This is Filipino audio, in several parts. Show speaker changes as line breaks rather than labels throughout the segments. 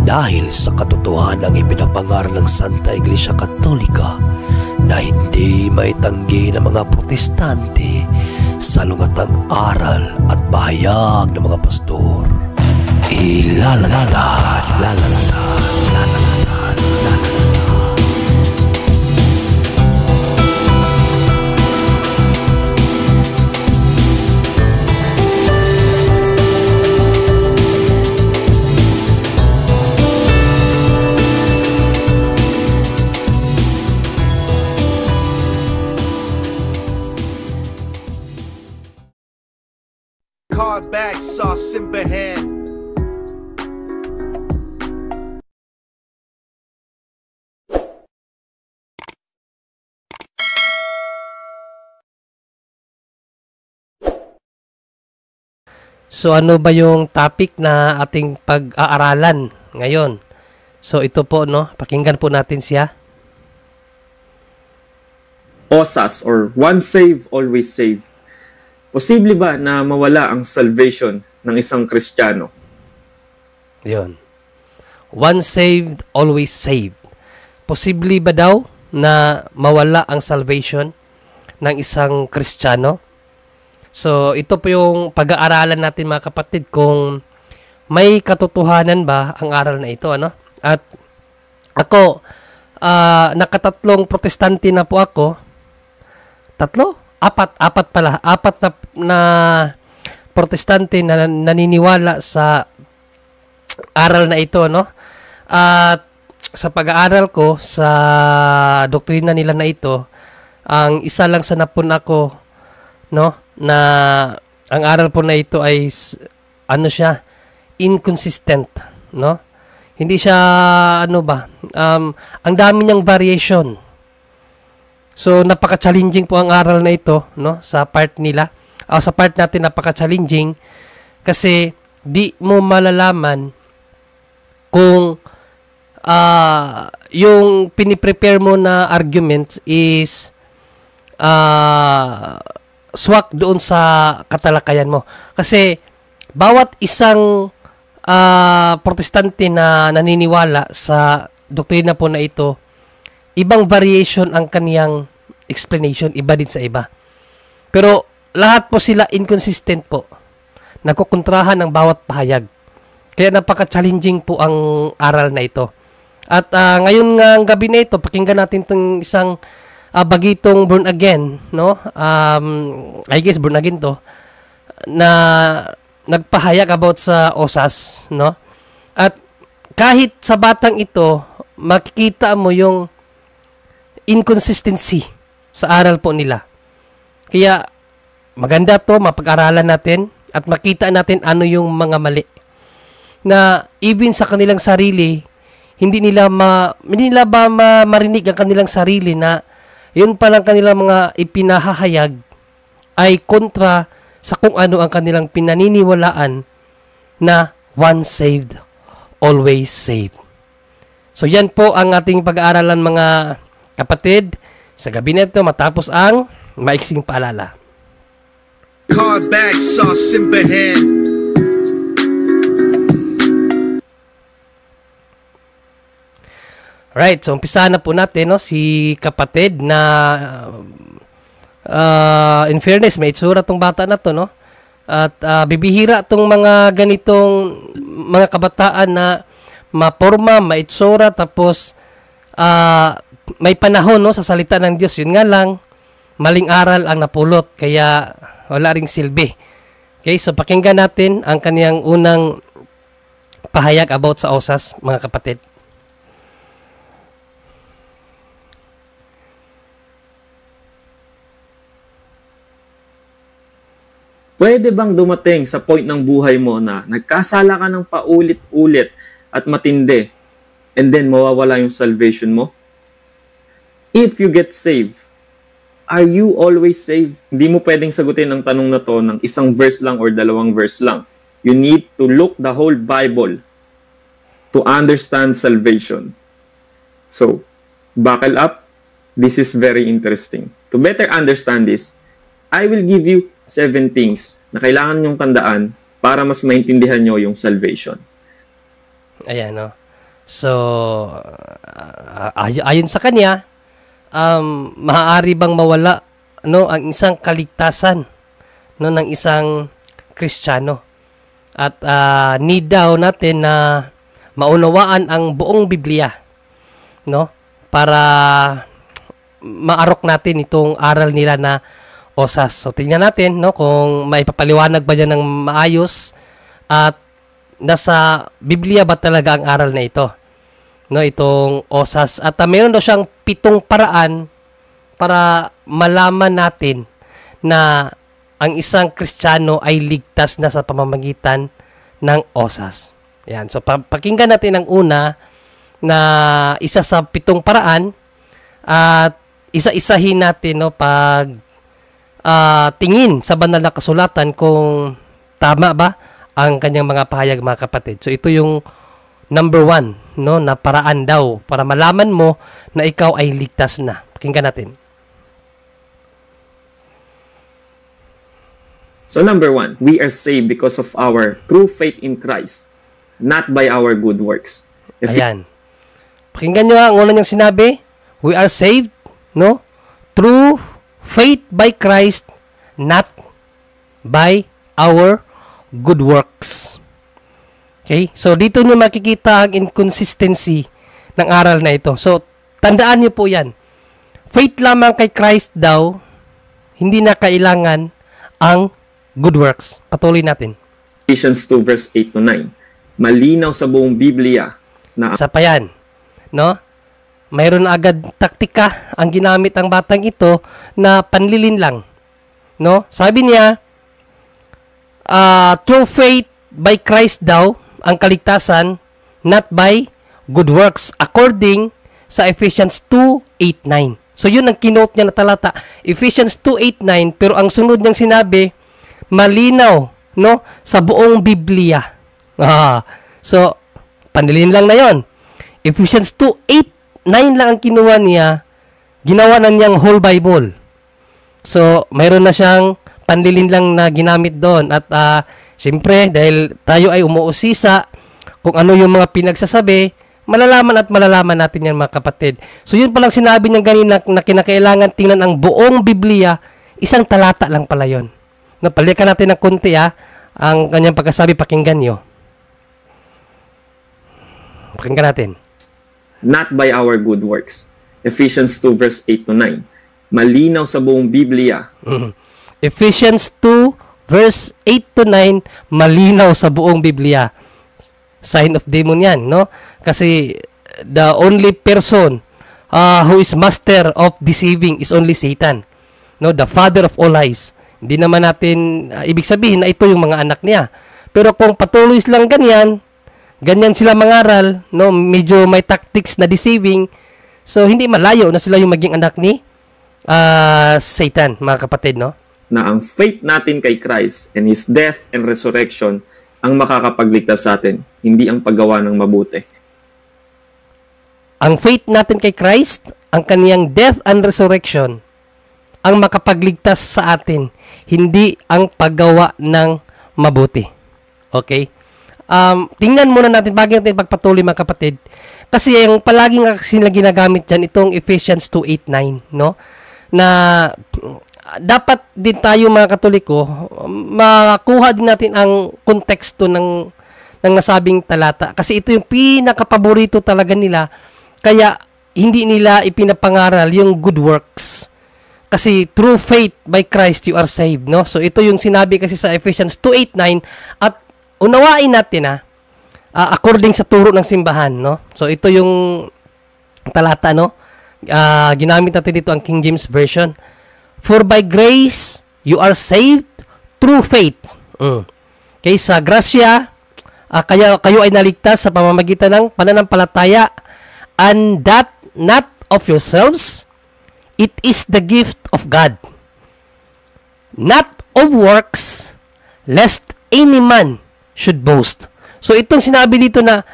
dahil sa katotohanang ipinapangaral ng Santa Iglesia Katolika na hindi maitanggi ng mga protestante sa lungatang aral at pahayag ng mga pastor.
Bag sauce simbahan.
So ano ba yung topic na ating pag-aaralan ngayon? So ito po, no, pakinggan po natin siya.
OSAS or once saved, always saved. Posible ba na mawala ang salvation ng isang Kristiyano?
Yun. Once saved, always saved. Posible ba daw na mawala ang salvation ng isang Kristiyano? So, ito po yung pag-aaralan natin, mga kapatid, kung may katotohanan ba ang aral na ito, ano? At ako, nakatatlong protestante na po ako. Tatlo? Apat pala. Apat na protestante na naniniwala sa aral na ito, no? At sa pag-aaral ko sa doktrina nila na ito, ang isa lang sa napun ako, no, na ang aral po na ito ay ano siya, inconsistent, no? Hindi siya ang dami niyang variation. So, napaka-challenging po ang aral na ito, no, sa part nila. Sa part natin, napaka-challenging kasi di mo malalaman kung yung piniprepare mo na argument is swak doon sa katalakayan mo. Kasi bawat isang protestante na naniniwala sa doktrina po na ito, ibang variation ang kaniyang explanation, iba din sa iba. Pero lahat po sila inconsistent po. Nagkukontrahan ng bawat pahayag. Kaya napaka-challenging po ang aral na ito. At ngayon nga ang gabi na ito, pakinggan natin itong isang bagitong born again, no? I guess born again to, na nagpahayag about sa OSAS, no? At kahit sa batang ito, makikita mo yung inconsistency sa aral po nila. Kaya maganda to, mapag-aralan natin at makita natin ano yung mga mali. Na even sa kanilang sarili, hindi nila marinig ang kanilang sarili na yun palang kanilang mga ipinahahayag ay kontra sa kung ano ang kanilang pinaniniwalaan na once saved, always saved. So yan po ang ating pag-aaralan, mga kapatid, sa gabi na ito matapos ang maiksing paalala.
Bag sauce simbahan.
Right, so umpisa na po natin, no, si kapatid na in fairness, may itsura tong bata na to, no? At bibihira tong mga ganitong mga kabataan na maporma, maitsura, tapos may panahon, no, sa salita ng Diyos. Yun nga lang, maling aral ang napulot, kaya wala ring silbi. Okay, so pakinggan natin ang kaniyang unang pahayag about sa OSAS, mga kapatid.
Pwede bang dumating sa point ng buhay mo na nagkasala ka ng paulit-ulit at matindi and then mawawala yung salvation mo? If you get saved, are you always saved? Hindi mo pwedeng sagutin ang tanong na to ng isang verse lang or dalawang verse lang. You need to look the whole Bible to understand salvation. So, buckle up. This is very interesting. To better understand this, I will give you 7 things na kailangan nyong tandaan para mas maintindihan nyo yung salvation.
Ayan, no. So, ayon sa kanya, maaari bang mawala ang isang kaligtasan ng isang Kristiyano? At need daw natin na maunawaan ang buong Biblia, para maarok natin itong aral nila na osas. So tingnan natin kung maipapaliwanag ba diyan ng maayos at nasa Biblia ba talaga ang aral na ito, itong osas. At mayroon daw siyang 7 paraan para malaman natin na ang isang Kristiyano ay ligtas na sa pamamagitan ng osas. Yan. So, pakinggan natin ang una na isa sa 7 paraan at isa-isahin natin pag tingin sa banal na kasulatan kung tama ba ang kanyang mga pahayag, mga kapatid. So, ito yung number 1 na paraan daw para malaman mo na ikaw ay ligtas na. Pakinggan natin.
So number 1, we are saved because of our true faith in Christ, not by our good works.
Ayan. Pakinggan nyo ang una niyang sinabi. We are saved, through faith by Christ, not by our good works. Okay? So dito nyo makikita ang inconsistency ng aral na ito. So tandaan nyo po yan. Faith lamang kay Christ daw, hindi na kailangan ang good works. Patuloy natin.
Ephesians 2 verse 8 to 9. Malinaw sa buong Biblia na
sa payan, mayroon agad taktika ang ginamit ang batang ito na panlilin lang. Sabi niya, through faith by Christ daw ang kaligtasan, not by good works, according sa Ephesians 2:8-9. So yun ang kinote niya na talata, Ephesians 2:8-9, pero ang sunod niyang sinabi, malinaw sa buong Biblia. So panlilin lang na yon. Ephesians 2:8-9 lang ang kinuha niya, ginawa na niyang whole Bible. So mayroon na siyang panlilin lang na ginamit doon. At siyempre, dahil tayo ay umuusisa kung ano yung mga pinagsasabi, malalaman natin yan, mga kapatid. So yun palang sinabi niya ganina na kinakailangan tingnan ang buong Biblia, isang talata lang pala yun. Napalikan natin ng konti ang kanyang pagkasabi, pakinggan nyo. Pakinggan natin.
not by our good works. Ephesians 2 verse 8 to 9. Malinaw sa buong Biblia.
Ephesians 2 verse 8 to 9, malinaw sa buong Biblia. Sign of demon yan, no? Kasi the only person who is master of deceiving is only Satan. No, the father of all lies. Hindi naman natin ibig sabihin na ito yung mga anak niya. Pero kung patuloy lang ganyan sila mangaral, no, medyo may tactics na deceiving, so hindi malayo na sila yung maging anak ni Satan, mga kapatid, no?
Na ang faith natin kay Christ and His death and resurrection ang makakapagligtas sa atin, hindi ang paggawa ng mabuti.
Ang faith natin kay Christ, ang kaniyang death and resurrection, ang makapagligtas sa atin, hindi ang paggawa ng mabuti. Okay? Tingnan muna natin bago natin pagpatuloy, mga kapatid. Kasi yung palaging sila ginagamit dyan, itong Ephesians 2:8-9, no? Na dapat din tayo, mga Katoliko, makuha din natin ang konteksto ng nasabing talata. Kasi ito yung pinakapaborito talaga nila. Kaya hindi nila ipinapangaral yung good works. Kasi through faith by Christ you are saved, no? So ito yung sinabi kasi sa Ephesians 2:8-9 at unawain natin according sa turo ng simbahan, no? So ito yung talata, no? Ginamit natin dito ang King James Version. For by grace you are saved through faith. Okay, sa grasya kayo ay naligtas sa pamamagitan ng pananampalataya, and that not of yourselves, it is the gift of God, not of works, lest any man should boast. So itong sinabi dito na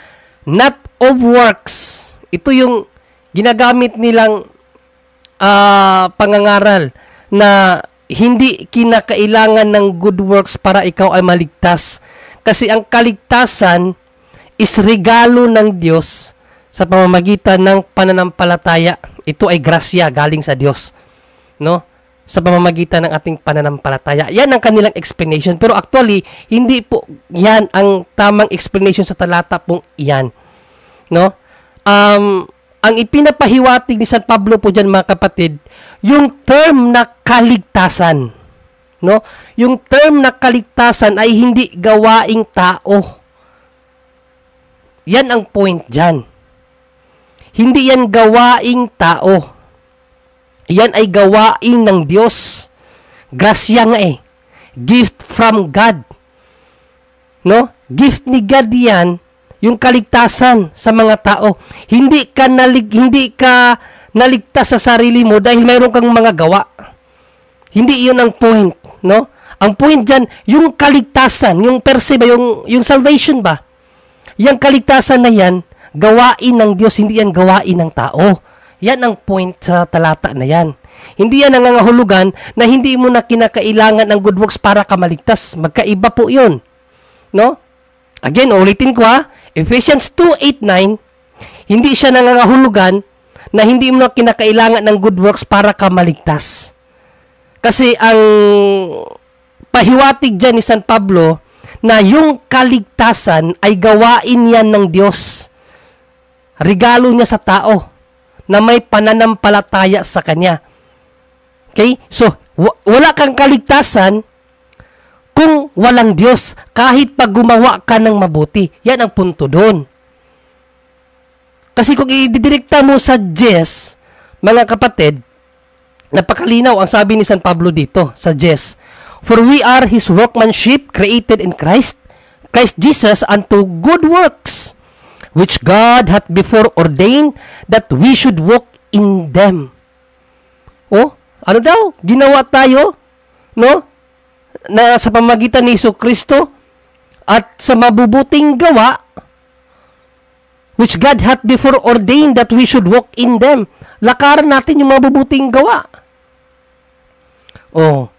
not of works, ito yung ginagamit nilang pangangaral na hindi kinakailangan ng good works para ikaw ay maligtas. Kasi ang kaligtasan is regalo ng Diyos sa pamamagitan ng pananampalataya. Ito ay grasya galing sa Diyos, no? Sa pamamagitan ng ating pananampalataya. Yan ang kanilang explanation. Pero actually, hindi po yan ang tamang explanation sa talata pong iyan, no? Ang ipinapahiwatig ni San Pablo po dyan, mga kapatid, yung term na kaligtasan, no? Yung term na kaligtasan ay hindi gawaing tao. Yan ang point dyan. Hindi yan gawaing tao. Yan ay gawain ng Diyos. Grasya nga eh. Gift from God. No? Gift ni God yan, yung kaligtasan sa mga tao. Hindi ka naligtas sa sarili mo dahil mayroon kang mga gawa. Hindi iyon ang point, no? Ang point diyan, yung kaligtasan, yung per se ba, yung salvation ba? Yang kaligtasan na yan, gawain ng Diyos, hindi yan gawain ng tao. Yan ang point sa talata na yan. Hindi yan nangangahulugan na hindi mo na kinakailangan ng good works para ka maligtas. Magkaiba po yun, no? Again, ulitin ko ha. Ephesians 2:8-9, hindi siya nangangahulugan na hindi mo na kinakailangan ng good works para ka maligtas. Kasi ang pahiwatig dyan ni San Pablo na yung kaligtasan ay gawain yan ng Diyos. Regalo niya sa tao na may pananampalataya sa Kanya. Okay? So, wala kang kaligtasan kung walang Diyos, kahit pag gumawa ka ng mabuti. Yan ang punto doon. Kasi kung ididirekta mo sa Jess, mga kapatid, napakalinaw ang sabi ni San Pablo dito sa Jess. For we are His workmanship, created in Christ Jesus unto good works, which God hath before ordained that we should walk in them. Oh, ano daw? Ginawa tayo, no? Na sa pamamagitan ni Jesucristo at sa mabubuting gawa which God hath before ordained that we should walk in them. Lakaran natin yung mabubuting gawa. Oh.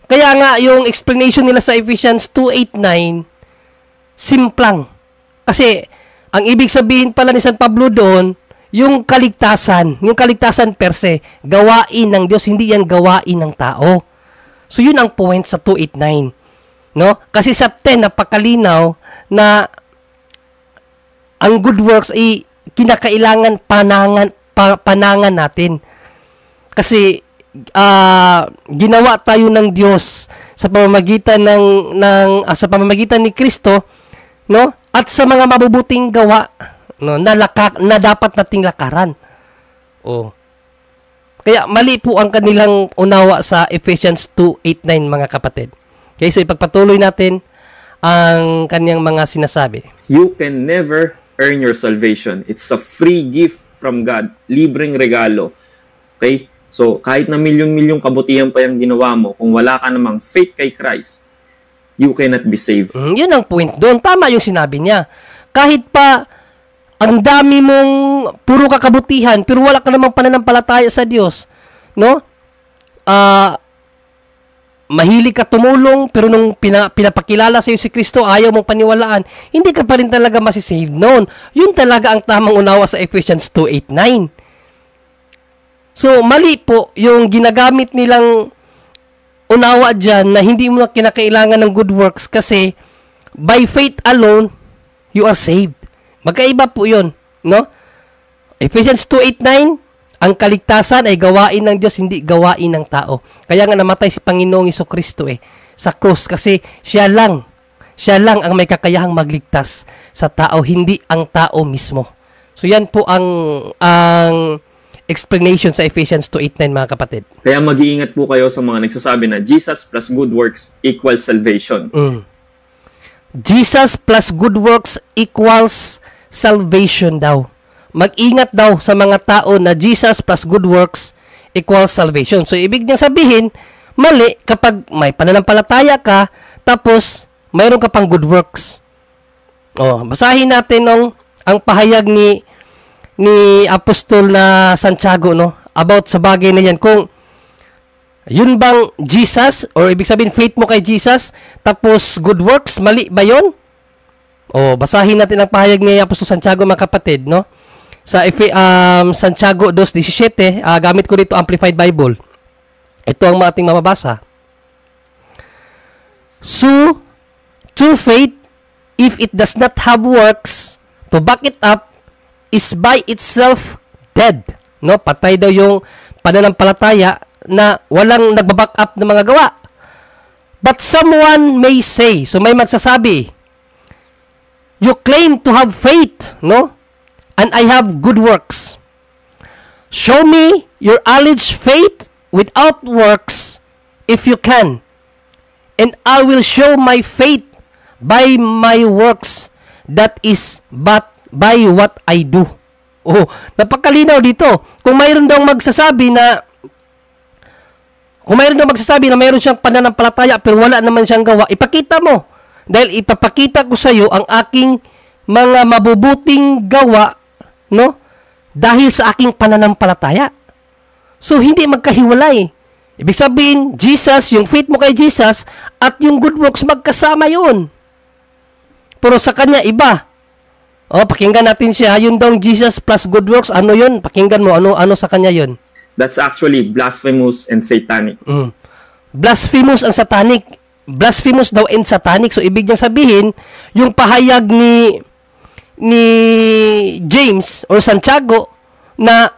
Kaya nga yung explanation nila sa Ephesians 2:8-9 simplang. Kasi ang ibig sabihin pala ni San Pablo doon, yung kaligtasan per se, gawain ng Diyos, hindi yan gawain ng tao. So, yun ang point sa 2:8-9. No? Kasi sa 10, napakalinaw na ang good works ay kinakailangan panangan natin. Kasi ginawa tayo ng Diyos sa pamamagitan sa pamamagitan ni Kristo, no? At sa mga mabubuting gawa, no, na dapat nating lakaran. Oh. Kaya mali po ang kanilang unawa sa Ephesians 2:8-9, mga kapatid. Okay, so ipagpatuloy natin ang kanyang mga sinasabi.
You can never earn your salvation. It's a free gift from God. Libreng regalo. Okay? So, kahit na milyon-milyong kabutihan pa yung ginawa mo, kung wala ka namang faith kay Christ, you cannot be saved.
Yun ang point doon. Tama yung sinabi niya. Kahit pa ang dami mong puro kakabutihan, pero wala ka namang pananampalataya sa Diyos, no? Mahilig ka tumulong, pero nung pinapakilala sa iyo si Kristo, ayaw mong paniwalaan, hindi ka pa rin talaga masisave noon. Yun talaga ang tamang unawa sa Ephesians 2:8-9. So, mali po yung ginagamit nilang unawa dyan na hindi mo na kinakailangan ng good works kasi by faith alone, you are saved. Magkaiba po yun, no? Ephesians 2:8-9, ang kaligtasan ay gawain ng Diyos, hindi gawain ng tao. Kaya nga namatay si Panginoong Jesucristo sa krus kasi siya lang ang may kakayahang magligtas sa tao, hindi ang tao mismo. So yan po ang explanation sa Ephesians 2:8-9, mga kapatid.
Kaya mag-iingat po kayo sa mga nagsasabi na Jesus plus good works equals salvation.
Jesus plus good works equals salvation daw. Mag-ingat daw sa mga tao na Jesus plus good works equals salvation. So, ibig niyang sabihin, mali kapag may pananampalataya ka, tapos mayroon ka pang good works. Basahin natin ang pahayag ni Apostol na Santiago, no, about sa bagay na yan. Kung yun bang Jesus, or ibig sabihin faith mo kay Jesus, tapos good works, mali ba yun? Basahin natin ang pahayag ni Apostol Santiago, mga kapatid, no? Sa Santiago 2:17, gamit ko dito Amplified Bible. Ito ang ating mababasa. So, true faith, if it does not have works to back it up, is by itself dead. No? Patay daw yung pananampalataya na walang nagbaback up ng mga gawa. But someone may say, so may magsasabi, you claim to have faith, no? And I have good works. Show me your alleged faith without works, if you can, and I will show my faith by my works, that is but by what I do. Napakalinaw dito. Kung mayroon daw magsasabi na mayroon siyang pananampalataya pero wala naman siyang gawa, ipakita mo. Dahil ipapakita ko sa iyo ang aking mga mabubuting gawa, no? Dahil sa aking pananampalataya. So, hindi magkahiwalay. Ibig sabihin, Jesus, yung faith mo kay Jesus, at yung good works, magkasama yun. Pero sa kanya, iba. Pakinggan natin siya. Yun daw Jesus plus good works, ano yun? Pakinggan mo, ano sa kanya yun?
That's actually blasphemous and satanic.
Blasphemous and satanic. Blasphemous daw and satanic. So, ibig niyang sabihin, yung pahayag ni James or Santiago na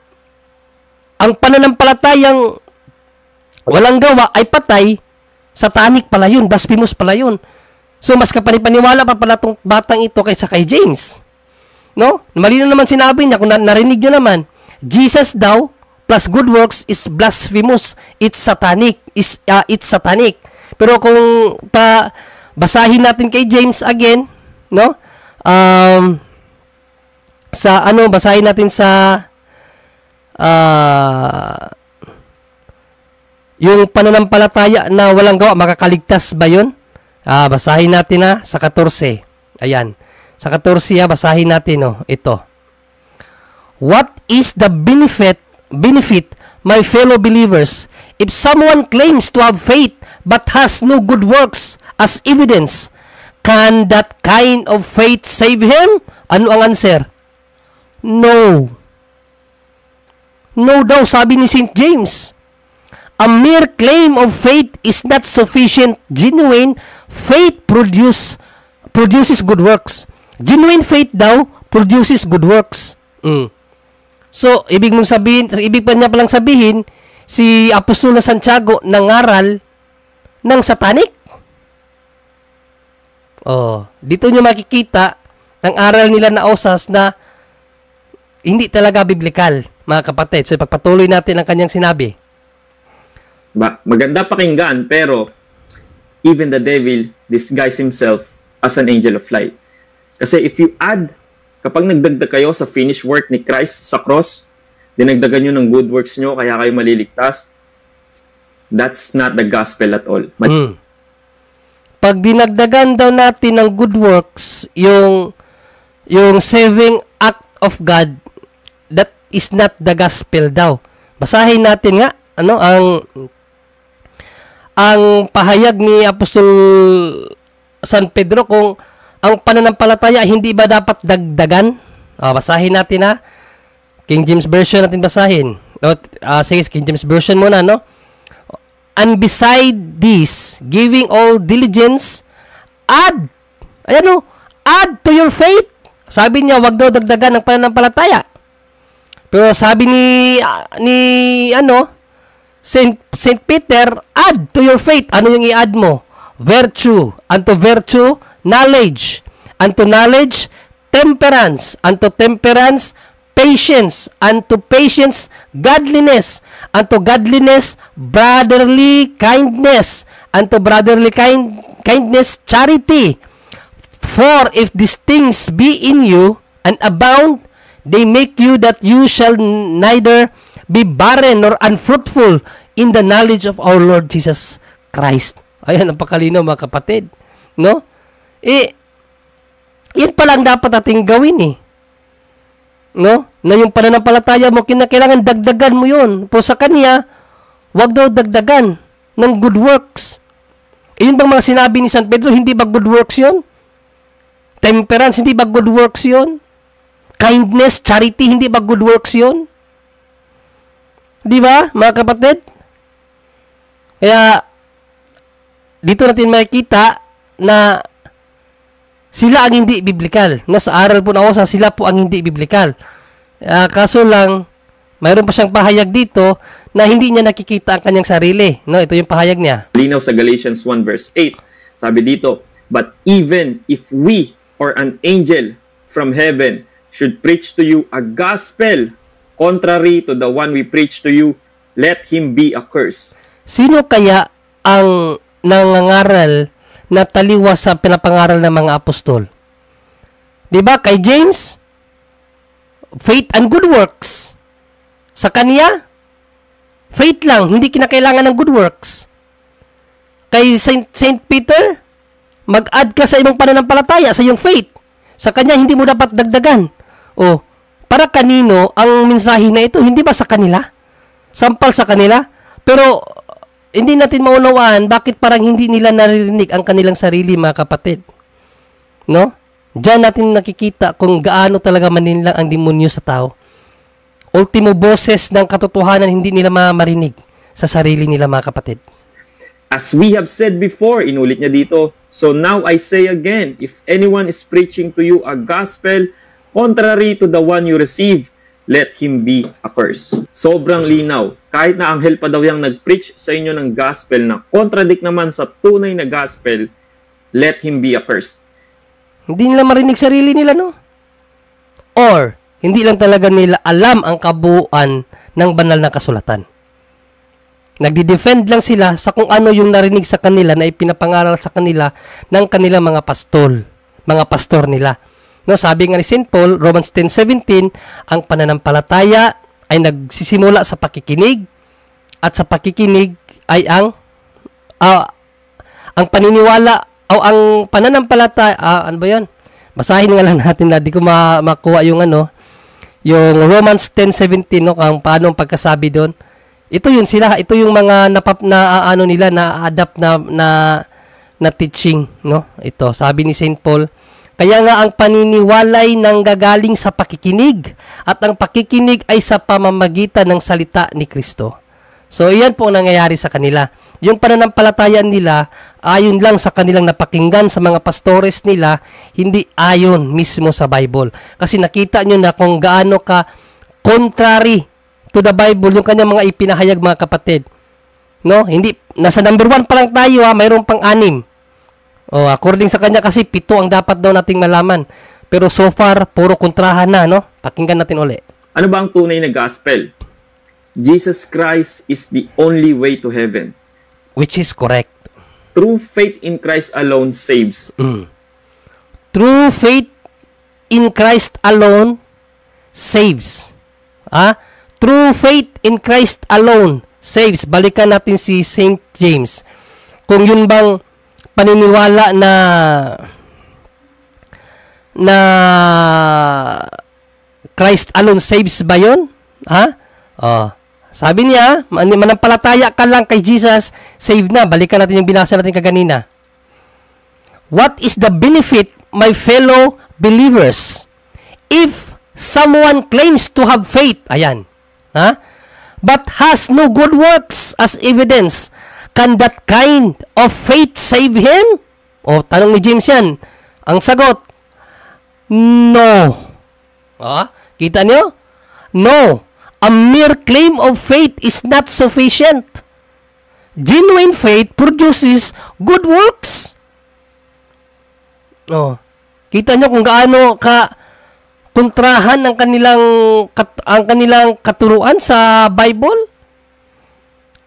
ang pananampalatayang walang gawa ay patay, satanic pala yun, blasphemous pala yun. So, mas kapanipaniwala pa pala itong batang ito kaysa kay James. No? Malino naman sinabi niya, kung narinig nyo naman, Jesus daw plus good works is blasphemous. It's satanic. It's satanic. Pero kung basahin natin kay James again, no? Basahin natin sa yung pananampalataya na walang gawa, makakaligtas ba yun? Basahin natin sa 14. Ayan. Sa 14, basahin natin, ito. What is the benefit, my fellow believers, if someone claims to have faith but has no good works as evidence? Can that kind of faith save him? Ano ang answer? No. No daw, sabi ni St. James. A mere claim of faith is not sufficient. Genuine faith produces good works. Genuine faith daw produces good works. So, ibig pa niya palang sabihin, si Apostol na Santiago nangaral ng satanic. Dito nyo makikita ang aral nila na Osas na hindi talaga biblikal, mga kapatid. So, pagpatuloy natin ang kanyang sinabi.
Maganda pakinggan, pero even the devil disguise himself as an angel of light. Kasi if you add, kapag nagdagdag kayo sa finished work ni Christ sa cross, dinagdagan nyo ng good works nyo, kaya kayo maliligtas, that's not the gospel at all.
Pag dinagdagan daw natin ng good works, yung saving act of God, that is not the gospel daw. Basahin natin nga, ang pahayag ni Apostol San Pedro kung ang pananampalataya hindi ba dapat dagdagan? Basahin natin King James Version natin basahin. Sige, King James Version muna, no? And beside this, giving all diligence, add to your faith. Sabi niya, wag daw dagdagan ng pananampalataya. Pero sabi ni Saint Peter, add to your faith. Ano yung i-add mo? Virtue. Unto virtue, knowledge. Unto knowledge, temperance. Unto temperance, patience. Unto patience, godliness. Unto godliness, brotherly kindness. Unto brotherly kindness, charity. For if these things be in you and abound, they make you that you shall neither be barren nor unfruitful in the knowledge of our Lord Jesus Christ. Ayan, napakalinaw mga kapatid. No? Yan pa lang dapat ating gawin No? Na yung pananampalataya mo, kailangan dagdagan mo yun. Pero sa kanya, wag daw dagdagan ng good works. Yun bang mga sinabi ni San Pedro, hindi ba good works yun? Temperance, hindi ba good works yun? Kindness, charity, hindi ba good works yun? Di ba, mga kapatid? Kaya, dito natin makikita na sila ang hindi biblikal. No, sa aral po na ako, sila po ang hindi biblikal. Kaso lang, mayroon pa siyang pahayag dito na hindi niya nakikita ang kanyang sarili. No, ito yung pahayag niya.
Linaw sa Galatians 1 verse 8. Sabi dito, but even if we or an angel from heaven should preach to you a gospel contrary to the one we preach to you, let him be accursed.
Sino kaya ang nangangaral na taliwas sa pinapangaral ng mga apostol? Diba kay James, faith and good works. Sa kanya, faith lang, hindi kinakailangan ng good works. Kay Saint Peter, mag-add ka sa imong pananampalataya, sa iyong faith. Sa kanya, hindi mo dapat dagdagan. O, para kanino ang mensahe na ito? Hindi ba sa kanila? Sampal sa kanila? Pero, hindi natin maunawaan bakit parang hindi nila naririnig ang kanilang sarili, mga kapatid. No? Diyan natin nakikita kung gaano talaga maninlang ang demonyo sa tao. Ultimo boses ng katotohanan hindi nila marinig sa sarili nila, mga kapatid.
As we have said before, inulit niya dito, so now I say again, if anyone is preaching to you a gospel contrary to the one you receive, let him be accursed. Sobrang linaw. Kahit na anghel pa daw yung nag-preach sa inyo ng gospel na contradict naman sa tunay na gospel, let him be accursed.
Hindi nila marinig sarili nila, no? Or, hindi lang talaga nila alam ang kabuuan ng banal na kasulatan. Nagdi-defend lang sila sa kung ano yung narinig sa kanila na ipinapangaral sa kanila ng kanilang mga pastor nila. No, sabi nga ni St. Paul, Romans 10:17, ang pananampalataya ay nagsisimula sa pakikinig at sa pakikinig ay ang paniniwala o ang pananampalataya, ano ba 'yan? Basahin nga lang natin na di ko makuha yung yung Romans 10:17, no, kung paano ang pagkasabi doon. Ito yun sila, ito yung mga na-adapt na teaching, no? Ito, sabi ni St. Paul, kaya nga ang paniniwalay nanggagaling sa pakikinig at ang pakikinig ay sa pamamagitan ng salita ni Kristo. So, iyan po ang nangyayari sa kanila. Yung pananampalataya nila, ayon lang sa kanilang napakinggan sa mga pastores nila, hindi ayon mismo sa Bible. Kasi nakita nyo na kung gaano ka contrary to the Bible yung kanyang mga ipinahayag, mga kapatid. No? Hindi, nasa number 1 pa lang tayo, mayroon pang 6. O, according sa kanya kasi 7 ang dapat daw nating malaman. Pero so far, puro kontrahan na, no? Pakinggan natin uli.
Ano ba ang tunay na gospel? Jesus Christ is the only way to heaven.
Which is correct.
True faith in Christ alone saves.
True faith in Christ alone saves. True faith in Christ alone saves. Balikan natin si St. James. Kung yun bang paniniwala na Christ alone saves ba yun? Sabi niya, manampalataya ka lang kay Jesus, save na. Balikan natin yung binasa natin kaganina. What is the benefit, my fellow believers, if someone claims to have faith? Ayan. But has no good works as evidence. Can that kind of faith save him? Tanong ni James yan. Ang sagot, no. Kita niyo? No. A mere claim of faith is not sufficient. Genuine faith produces good works. Kita niyo kung gaano kontrahan ang kanilang katuruan sa Bible?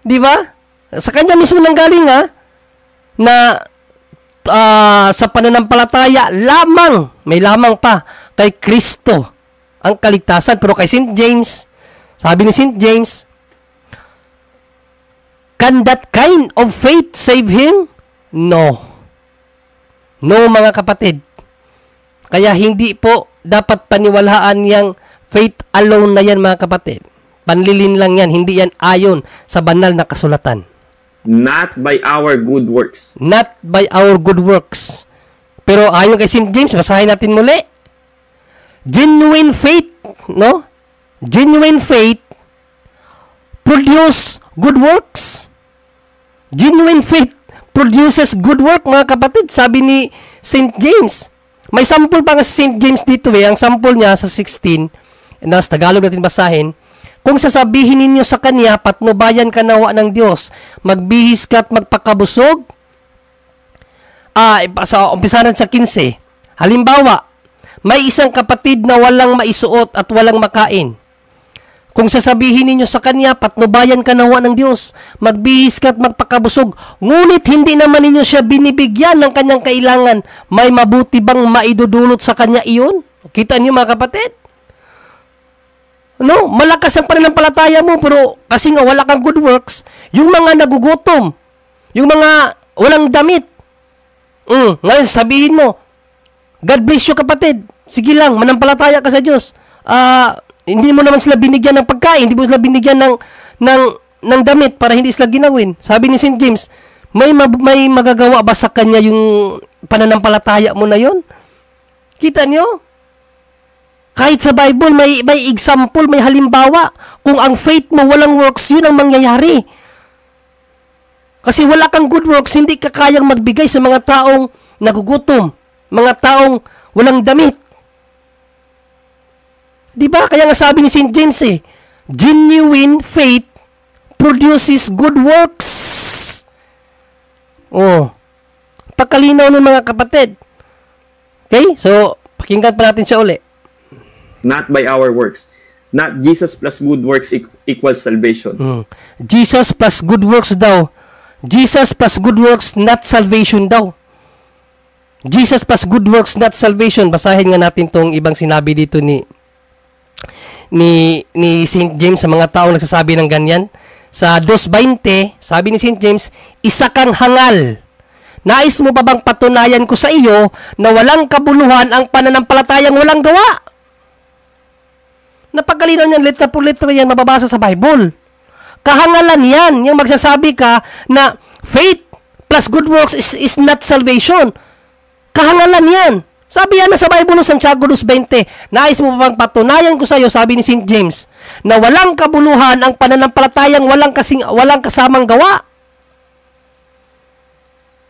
Di ba? Sa kanya mismo nanggaling na sa pananampalataya lamang, may lamang pa kay Kristo ang kaligtasan. Pero kay St. James, sabi ni St. James, can that kind of faith save him? No. No, mga kapatid. Kaya hindi po dapat paniwalaan yang faith alone na yan, mga kapatid. Panlilin lang yan, hindi yan ayon sa banal na kasulatan.
Not by our good works.
Not by our good works. Pero ayon kay St. James, basahin natin muli. Genuine faith, no? Genuine faith produce good works. Genuine faith produces good work, mga kapatid. Sabi ni St. James. May sample pa nga si St. James dito eh. Ang sample niya sa 16. Sa Tagalog natin basahin. Kung sasabihin ninyo sa kanya, patnubayan ka nawa ng Diyos, magbihis ka at magpakabusog. Umpisahan sa 15. Halimbawa, may isang kapatid na walang maisuot at walang makain. Kung sasabihin ninyo sa kanya, patnubayan ka nawa ng Diyos, magbihis ka at magpakabusog, ngunit hindi naman ninyo siya binibigyan ng kanyang kailangan, may mabuti bang maidudulot sa kanya iyon? Kita niyo mga kapatid? No, malakas ang pananampalataya mo, pero kasi nga wala kang good works, yung mga nagugutom, yung mga walang damit, ngayon sabihin mo, God bless you kapatid, sige lang, manampalataya ka sa Diyos, hindi mo naman sila binigyan ng pagkain, hindi mo sila binigyan ng damit para hindi sila ginawin. Sabi ni St. James, may magagawa ba sa kanya yung pananampalataya mo na yon? Kita niyo? Kahit sa Bible, may example, may halimbawa. Kung ang faith mo walang works, yun ang mangyayari. Kasi wala kang good works, hindi ka kayang magbigay sa mga taong nagugutom, mga taong walang damit. Diba? Kaya nga sabi ni St. James genuine faith produces good works. Pagkalinaw ng mga kapatid. Okay? So, pakinggan pa natin siya uli.
Not by our works. Not Jesus plus good works equals salvation.
Jesus plus good works daw. Jesus plus good works, not salvation daw. Jesus plus good works, not salvation. Basahin nga natin tong ibang sinabi dito ni St. James sa mga taong nagsasabi ng ganyan. Sa 2:20, sabi ni St. James, isa kang hangal. Nais mo pa bang patunayan ko sa iyo na walang kabuluhan ang pananampalatayang walang gawa? Napakalinaw niyan, letra por letra yan, mababasa sa Bible. Kahangalan yan, yung magsasabi ka na faith plus good works is not salvation. Kahangalan yan. Sabi yan na sa Bible ng Santiago 2:20, nais mo bang patunayan ko sa iyo, sabi ni St. James, na walang kabuluhan ang pananampalatayang walang kasamang gawa.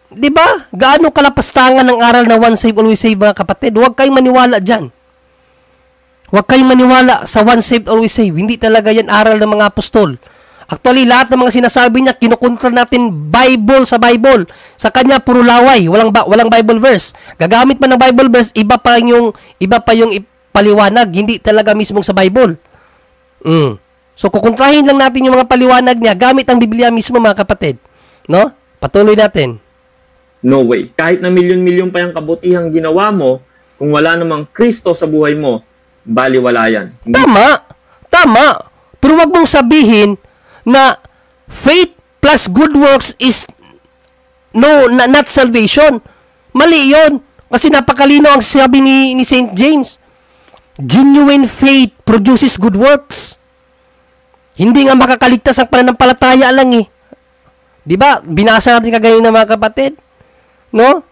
Diba? Gaano kalapastangan ng aral na once saved, always saved, mga kapatid? Huwag kayong maniwala dyan. Huwag kayong maniwala sa once saved, always saved. Hindi talaga yan aral ng mga apostol. Actually, lahat ng mga sinasabi niya, kinukontra natin Bible sa Bible. Sa kanya, puro laway. Walang Bible verse. Gagamit man ng Bible verse, iba pa yung paliwanag. Hindi talaga mismong sa Bible. So, kukontrahin lang natin yung mga paliwanag niya gamit ang Biblia mismo, mga kapatid. No? Patuloy natin.
No way. Kahit na milyon-milyon pa yung kabutihang ginawa mo, kung wala namang Kristo sa buhay mo, baliwala yan. Tama. Pero wag mong sabihin na faith plus good works is not salvation. Mali yun. Kasi napakalino ang sabi ni St. James. Genuine faith produces good works. Hindi nga makakaligtas ang pananampalataya lang Diba? Binasa natin kagayon ng mga kapatid. No?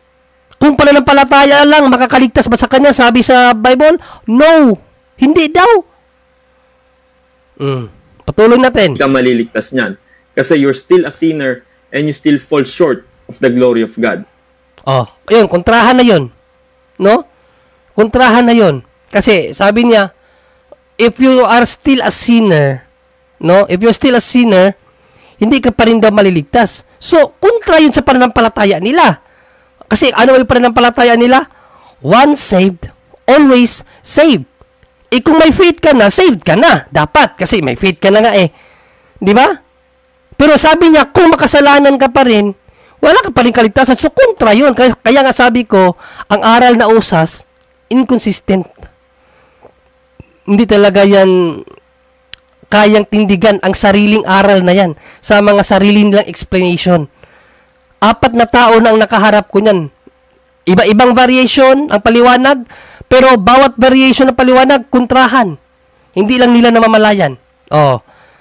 Kung pananampalataya lang, makakaligtas ba sa kanya? Sabi sa Bible, no. Hindi daw. Patuloy natin. Hindi ka maliligtas niyan. Kasi you're still a sinner and you still fall short of the glory of God.
Ayun, kontrahan na yun. No? Kontrahan na yun. Kasi, sabi niya, if you are still a sinner, no? If you're still a sinner, hindi ka pa rin daw maliligtas. So, kontra yun sa pananampalataya nila. Kasi, ano yung pananampalataya nila? Once saved, always saved. Kung may faith ka na, saved ka na. Dapat, kasi may faith ka na nga Di ba? Pero sabi niya, kung makasalanan ka pa rin, wala ka pa rin kaligtasan. So, kontra yun. Kaya nga sabi ko, ang aral na usas, inconsistent. Hindi talaga yan kayang tindigan ang sariling aral na yan sa mga sarili nilang explanation. 4 na tao na ang nakaharap ko niyan. Iba-ibang variation ang paliwanag, pero bawat variation ng paliwanag, kontrahan. Hindi lang nila namamalayan.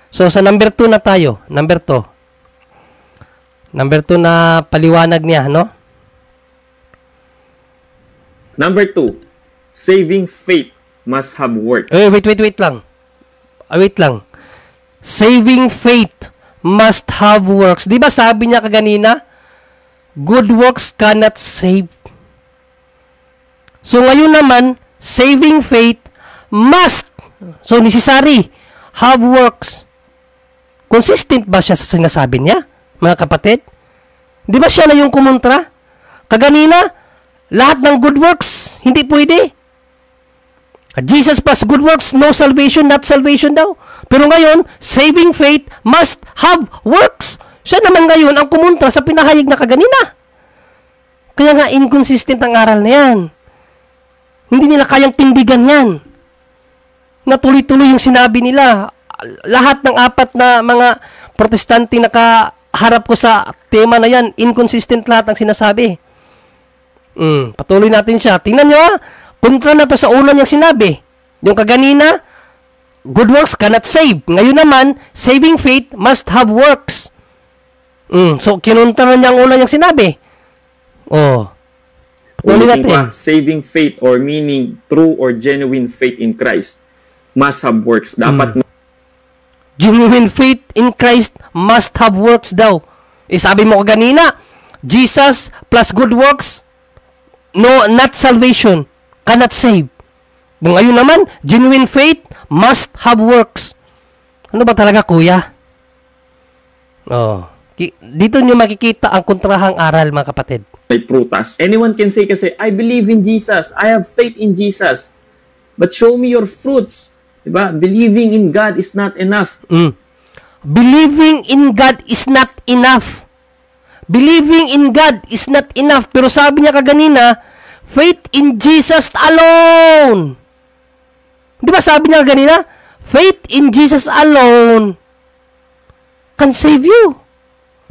So, sa number 2 na tayo. Number 2 na paliwanag niya, no?
Number 2, saving faith must have work.
Wait lang. Wait lang. Saving faith must have works. Di ba sabi niya kaganina? Good works cannot save. So ngayon naman, saving faith must, so necessary, have works. Consistent ba siya sa sinasabi niya, mga kapatid? Di ba siya na yung kumontra? Kaganina, lahat ng good works, hindi pwede. Jesus plus good works, no salvation, not salvation daw. Pero ngayon, saving faith must have works. Siya naman ngayon ang kumontra sa pinahayag na kaganina. Kaya nga, inconsistent ang aral na yan. Hindi nila kayang tindigan yan. Natuloy-tuloy yung sinabi nila. Lahat ng 4 na mga protestante nakaharap ko sa tema na yan, inconsistent lahat ang sinasabi. Patuloy natin siya. Tingnan nyo kontra na to sa una niyang sinabi. Yung kaganina, good works cannot save. Ngayon naman, saving faith must have works. So, kinuntra na niya ang una niyang sinabi. Patuloy natin.
Saving faith or meaning true or genuine faith in Christ must have works. Dapat
genuine faith in Christ must have works daw. Sabi mo kaganina, Jesus plus good works, no, not salvation, cannot save. Ngayon naman, genuine faith must have works. Ano ba talaga, kuya? Dito nyo makikita ang kontrahang aral, mga kapatid.
May prutas. Anyone can say kasi, I believe in Jesus. I have faith in Jesus. But show me your fruits. Diba? Believing in God is not enough.
Believing in God is not enough. Believing in God is not enough. Pero sabi niya kaganina, faith in Jesus alone. Di ba sabi niya kaganina? Faith in Jesus alone can save you.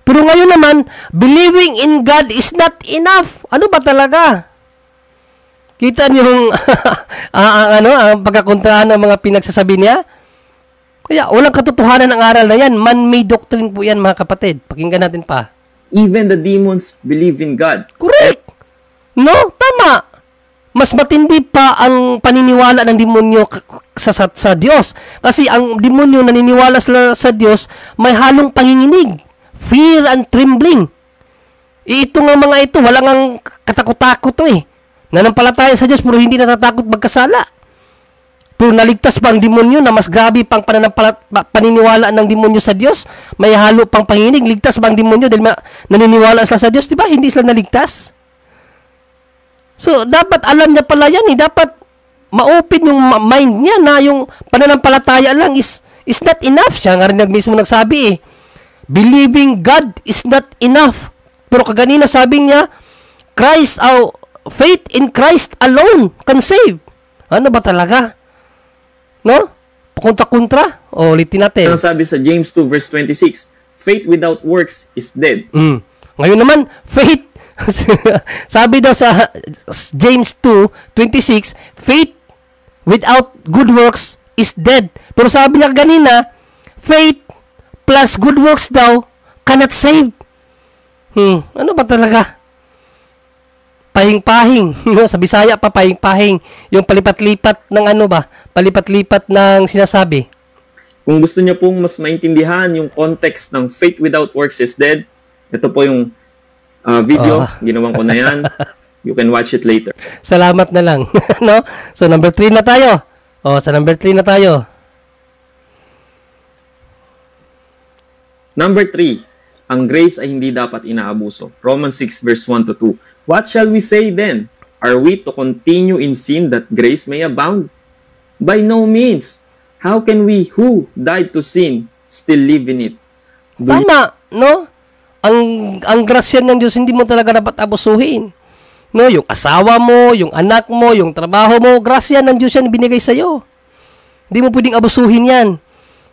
Pero ngayon naman, believing in God is not enough. Ano ba talaga? Kita niyo yung ang pagkakontrahan ng mga pinagsasabi niya? Kaya walang katotohanan ng aral na yan. Man-made doctrine po yan, mga kapatid. Pakinggan natin pa.
Even the demons believe in God.
Correct! No? Tama! Mas matindi pa ang paniniwala ng demonyo sa Diyos. Kasi ang demonyo naniniwala sa Diyos, may halong panginginig. Fear and trembling. Ito nga mga ito, walang ang katakot-takot to Nanampalataya sa Diyos pero hindi natatakot magkasala. Pero naligtas ba ang demonyo na mas grabe pang paniniwala ng demonyo sa Diyos? May halo pang panginig. Ligtas ba ang demonyo dahil naniniwala sila sa Diyos? Diba? Hindi sila naligtas. So, dapat alam niya pala yan. Dapat ma-open yung mind niya na yung pananampalataya lang is not enough. Siya nga rin mismo nagsabi believing God is not enough. Pero kaganina sabi niya, faith in Christ alone can save. Ano ba talaga? No? Pakunta-kuntra? Ulitin natin.
Ang sabi sa James 2 verse 26, faith without works is dead.
Ngayon naman, faith, sabi daw sa James 2:26, faith without good works is dead. Pero sabi niya kanina, faith plus good works daw cannot save. Ano ba talaga? Pahing-pahing. Sa Bisaya pa, pahing-pahing. Yung palipat-lipat ng palipat-lipat ng sinasabi.
Kung gusto niyo pong mas maintindihan yung context ng faith without works is dead, ito po yung video. Ginawan ko na yan. You can watch it later.
Salamat na lang. No? So, number 3 na tayo. Sa number 3 na tayo.
Number 3. Ang grace ay hindi dapat inaabuso. Romans 6 verse 1 to 2. What shall we say then? Are we to continue in sin that grace may abound? By no means. How can we who died to sin still live in it?
Tama, no? Ang grasya ng Diyos hindi mo talaga dapat abusuhin. No, yung asawa mo, yung anak mo, yung trabaho mo, grasya ng Diyos yan binigay sa iyo. Hindi mo pwedeng abusuhin yan.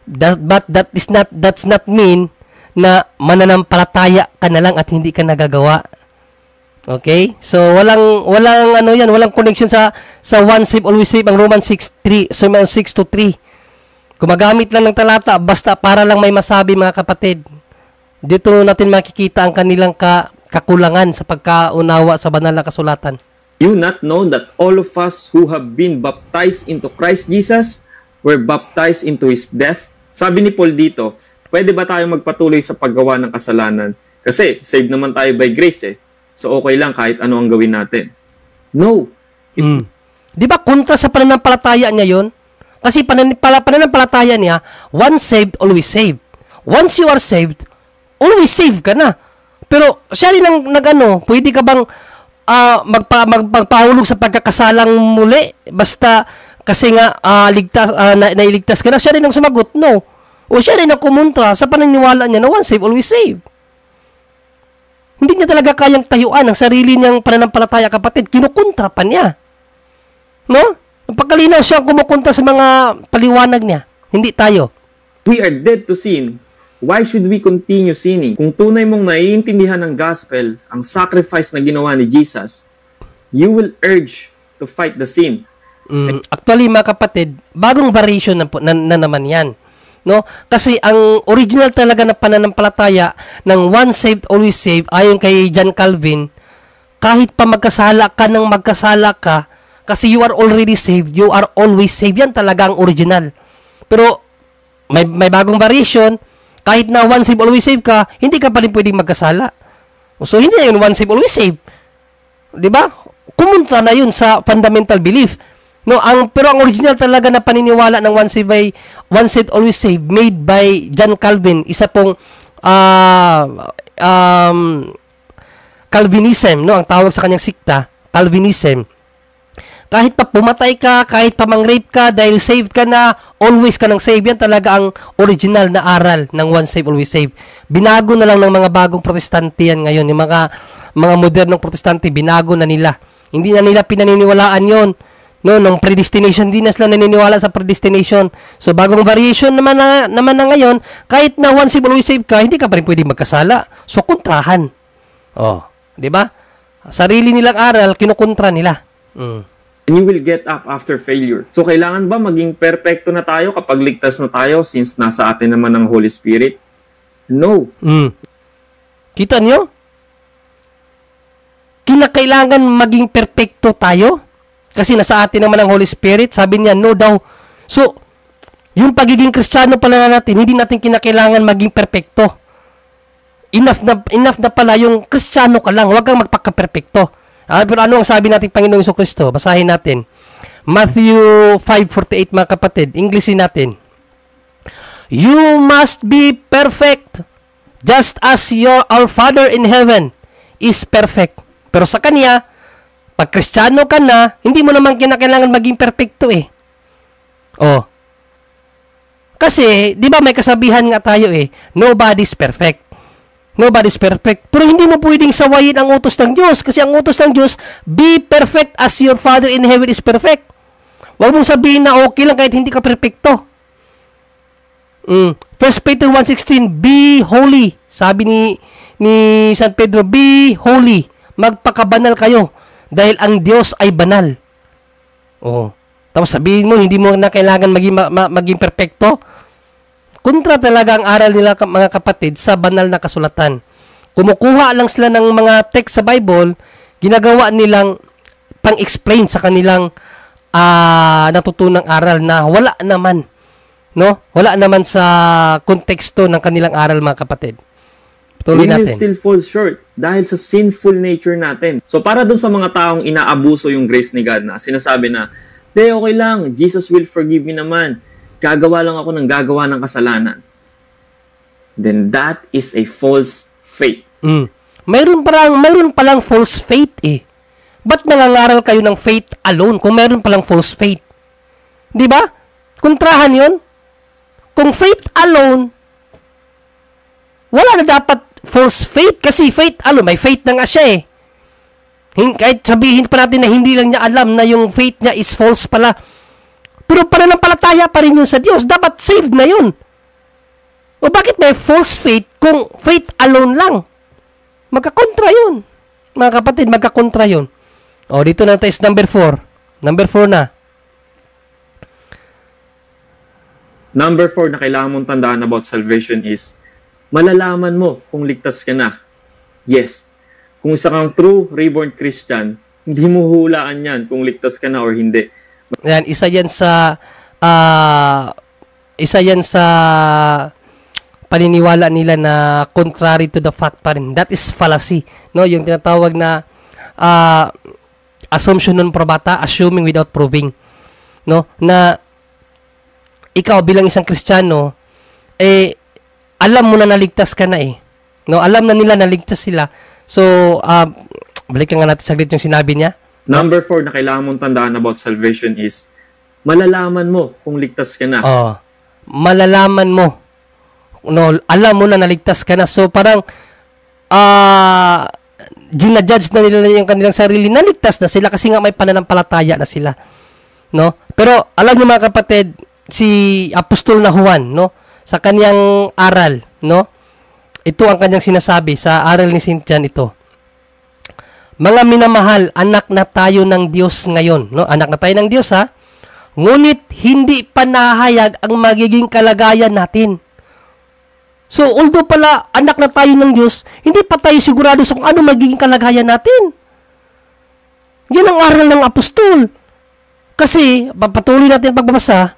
But that's not mean na mananampalataya ka na lang at hindi ka nagagawa. Okay? So walang connection sa one save always save ang Romans 6:3, so 6:3. Gumagamit lang ng talata basta para lang may masabi, mga kapatid. Dito natin makikita ang kanilang kakulangan sa pagkaunawa sa banal na kasulatan.
You not know that all of us who have been baptized into Christ Jesus were baptized into His death? Sabi ni Paul dito, pwede ba tayo magpatuloy sa paggawa ng kasalanan? Kasi saved naman tayo by grace eh. So okay lang kahit ano ang gawin natin. No.
Di ba kontra sa pananampalataya niya yun? Kasi pananampalataya niya, once saved, always saved. Once you are saved, always saved ka na. Pero siya rin ang nagano, pwede ka bang magpahulog sa pagkakasalang muli basta kasi nga nailigtas ka na? Siya rin ang sumagot, no. O siya rin ang kumontra sa paniniwala niya na once saved, always saved. Hindi niya talaga kayang tayuan ang sarili niyang pananampalataya, kapatid. Kinukontra pa niya. No? Pagkalinaw siya kumukontra sa mga paliwanag niya. Hindi tayo.
We are dead to sin. Why should we continue sinning? Kung tunay mong naiintindihan ng gospel, ang sacrifice na ginawa ni Jesus, you will urge to fight the sin.
Actually, mga kapatid, bagong variation na naman yan. No? Kasi ang original talaga na pananampalataya ng once saved, always saved, ayon kay John Calvin, kahit pa magkasala ka, kasi you are already saved, you are always saved. Yan talaga ang original. Pero may bagong variation, kahit na once saved, always saved ka, hindi ka pa rin pwedeng magkasala. So, hindi na yun once saved, always saved. Diba? Kumunta na yun sa fundamental belief. No, pero ang original talaga na paniniwala ng once saved, always saved, made by John Calvin, isa pong Calvinism, no, ang tawag sa kanyang sikta, Calvinism. Kahit pa pumatay ka, kahit pa mang-rape ka, dahil saved ka na, always ka nang saved. Yan talaga ang original na aral ng once saved, always saved. Binago na lang ng mga bagong protestante yan ngayon. Yung mga modernong protestante, binago na nila. Hindi na nila pinaniniwalaan yon. No, nung predestination, di na sila naniniwala sa predestination. So, bagong variation naman na ngayon, kahit na once saved, always saved ka, hindi ka pa rin pwede magkasala. So, kontrahan. Oh, di ba? Sarili nilang aral, kinukontra nila.
And you will get up after failure. So, kailangan ba maging perfecto na tayo kapag ligtas na tayo since nasa atin naman ang Holy Spirit? No.
Kita niyo? Kinakailangan maging perfecto tayo? Kasi nasa atin naman ang Holy Spirit. Sabi niya, no daw. So, yung pagiging Kristiyano pala natin, hindi natin kinakailangan maging perfecto. Enough na pala yung Kristiyano ka lang. Huwag kang magpaka-perfecto. Pero ano ang sabi natin Panginoong Jesucristo? Basahin natin. Matthew 5:48, mga kapatid. Englishin natin. You must be perfect just as our Father in heaven is perfect. Pero sa Kanya, pag Kristiyano ka na, hindi mo naman kinakailangan maging perfecto eh. Oh. Kasi, di ba may kasabihan nga tayo eh, nobody's perfect. Nobody's perfect. Pero hindi mo pwedeng sawayin ang utos ng Diyos. Kasi ang utos ng Diyos, be perfect as your Father in heaven is perfect. Huwag mong sabihin na okay lang kahit hindi ka perfecto. 1 Peter 1:16, be holy. Sabi ni San Pedro, be holy. Magpakabanal kayo. Dahil ang Diyos ay banal. Oh. Tapos sabihin mo, hindi mo na kailangan maging perfecto. Kontra talaga ang aral nila, mga kapatid, sa banal na kasulatan. Kumukuha lang sila ng mga text sa Bible, ginagawa nilang pang-explain sa kanilang natutunang aral na wala naman. No? Wala naman sa konteksto ng kanilang aral, mga kapatid. Patuloy natin.
We will still fall short dahil sa sinful nature natin. So para dun sa mga taong inaabuso yung grace ni God na sinasabi na, okay lang, Jesus will forgive me naman. Gagawa lang ako ng gagawa ng kasalanan. Then that is a false faith.
Mayroon palang false faith eh. Ba't nangangaral kayo ng faith alone kung mayroon palang false faith? Di ba? Kontrahan yun. Kung faith alone, wala na dapat false faith kasi faith alone, may faith na nga siya eh. Kahit sabihin pa natin na hindi lang niya alam na yung faith niya is false pala. Pero pananampalataya pa rin yun sa Diyos. Dapat saved na yun. O bakit may false faith kung faith alone lang? Magkakontra yun. Mga kapatid, magkakontra yun. O, dito na tayo sa number 4. Number 4 na.
Number 4 na kailangan mong tandaan about salvation is, malalaman mo kung ligtas ka na. Yes. Kung isa kang true reborn Christian, Hindi mo hulaan yan kung ligtas ka na or hindi.
Yan, isa yan sa paniniwala nila na contrary to the fact pa rin. That is fallacy, no? Yung tinatawag na assumption non probata, assuming without proving, no? Na ikaw bilang isang Kristiyano, alam mo na naligtas ka na no? Alam na nila naligtas sila. So, balikan nga natin saglit yung sinabi niya.
Number 4 na kailangan mong tandaan about salvation is, malalaman mo kung ligtas ka na.
Malalaman mo. No, alam mo na naligtas ka na. So, parang, ginajudge na nila yung kanilang sarili, naligtas na sila kasi nga may pananampalataya na sila. No? Pero, alam niyo mga kapatid, si Apostol na Juan, no? Sa kanyang aral, no? Ito ang kanyang sinasabi sa aral ni St. John ito. Mga minamahal, anak na tayo ng Diyos ngayon. No? Anak na tayo ng Diyos, ha? Ngunit hindi pa nahayag ang magiging kalagayan natin. So, although pala anak na tayo ng Diyos, hindi pa tayo sigurado sa kung ano magiging kalagayan natin. Yan ang aral ng apostol. Kasi, patuloy natin pagbabasa,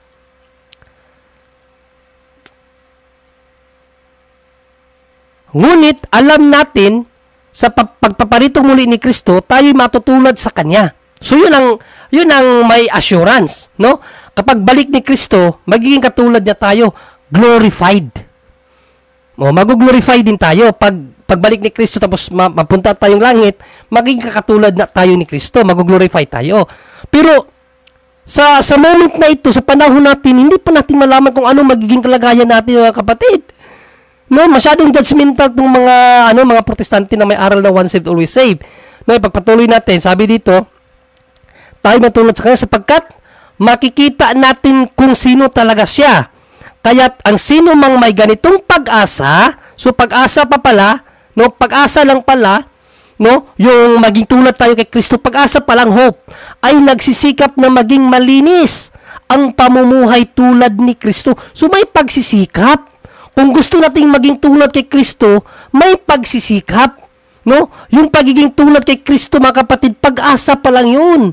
ngunit alam natin sa pagpaparito muli ni Kristo, tayo'y matutulad sa Kanya. So, yun ang may assurance, no? Kapag balik ni Kristo, magiging katulad niya tayo, glorified. Mag-glorify din tayo. Pagbalik ni Kristo, tapos mapunta tayong langit, magiging kakatulad na tayo ni Kristo, mag-glorify tayo. Pero, sa moment na ito, sa panahon natin, hindi pa natin malaman kung ano magiging kalagayan natin, mga kapatid. No, masyadong judgmental ng mga protestante na may aral na once saved, always saved. No, ipagpatuloy natin, sabi dito, tayo matulad sa Kanya sapagkat makikita natin kung sino talaga siya. Kaya't ang sino mang may ganitong pag-asa, so pag-asa pa pala, no, pag-asa lang pala, no, yung maging tulad tayo kay Kristo, pag-asa pa lang, hope, ay nagsisikap na maging malinis ang pamumuhay tulad ni Kristo. So may pagsisikap. Kung gusto nating maging tulad kay Kristo, may pagsisikap. No? Yung pagiging tulad kay Kristo, mga kapatid, pag-asa pa lang yun.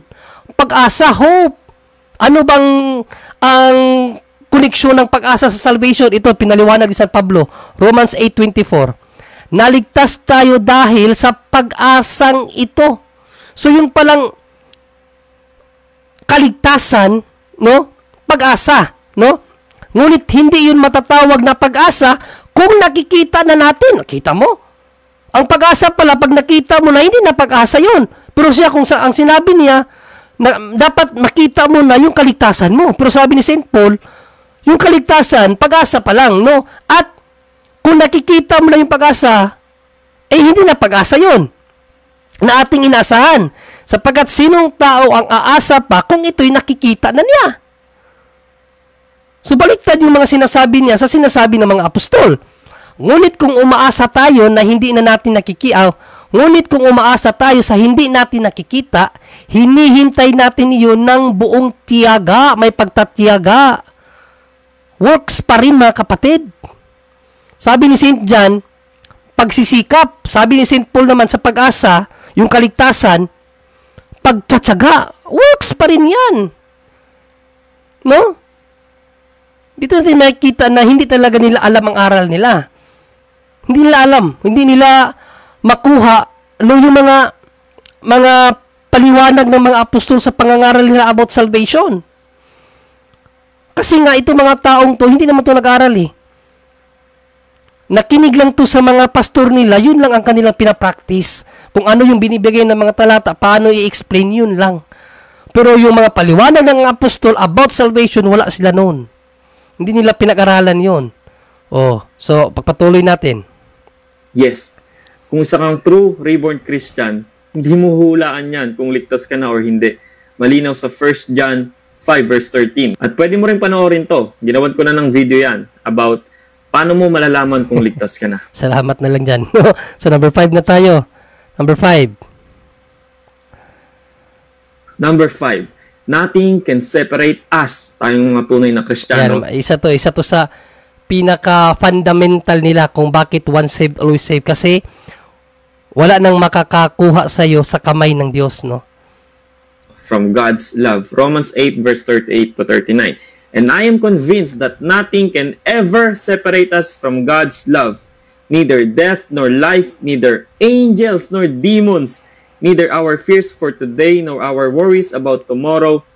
Pag-asa, hope. Ano bang ang koneksyon ng pag-asa sa salvation? Ito, pinaliwanag ni San Pablo, Romans 8:24. Naligtas tayo dahil sa pag-asang ito. So, yung palang kaligtasan, no? Pag-asa, no? Ngunit hindi yun matatawag na pag-asa kung nakikita na natin. Nakita mo? Ang pag-asa pala, pag nakita mo na, hindi na pag-asa yun. Pero siya, ang sinabi niya, na dapat makita mo na yung kaligtasan mo. Pero sabi ni St. Paul, yung kaligtasan, pag-asa pa lang, no? At kung nakikita mo na yung pag-asa, hindi na pag-asa yun na ating inaasahan. Sapagkat sinong tao ang aasa pa kung ito'y nakikita na niya? So, baliktad yung mga sinasabi niya sa sinasabi ng mga apostol. Ngunit kung umaasa tayo na hindi na natin ngunit kung umaasa tayo sa hindi natin nakikita, hinihintay natin iyon ng buong tiyaga, may pagtatiyaga. Works pa rin, mga kapatid. Sabi ni St. John, pagsisikap. Sabi ni St. Paul naman sa pag-asa, yung kaligtasan, pagtsatsaga. Works pa rin yan. No? Dito natin makikita na hindi talaga nila alam ang aral nila. Hindi nila alam. Hindi nila makuha yung mga paliwanag ng mga apostol sa pangangaral nila about salvation. Kasi nga, ito mga taong to, hindi naman to nag-aral Nakinig lang to sa mga pastor nila, yun lang ang kanilang pinapractice. Kung ano yung binibigay ng mga talata, paano i-explain, yun lang. Pero yung mga paliwanag ng apostol about salvation, wala sila noon. Hindi nila pinag-aralan yun. So, pagpatuloy natin.
Yes. Kung isa kang true reborn Christian, hindi mo hulaan yan kung ligtas ka na or hindi. Malinaw sa 1 John 5 verse 13. At pwede mo rin panoorin to. Ginawan ko na ng video yan about paano mo malalaman kung ligtas ka na.
Salamat na lang dyan. So, number 5 na tayo. Number 5.
Number 5. Nothing can separate us, tayong mga tunay na Kristiyano.
Yan, isa to sa pinaka-fundamental nila kung bakit once saved, always saved. Kasi wala nang makakakuha sa iyo sa kamay ng Diyos, no?
from God's love. Romans 8 verse 38 to 39. And I am convinced that nothing can ever separate us from God's love. Neither death nor life, neither angels nor demons, neither our fears for today nor our worries about tomorrow.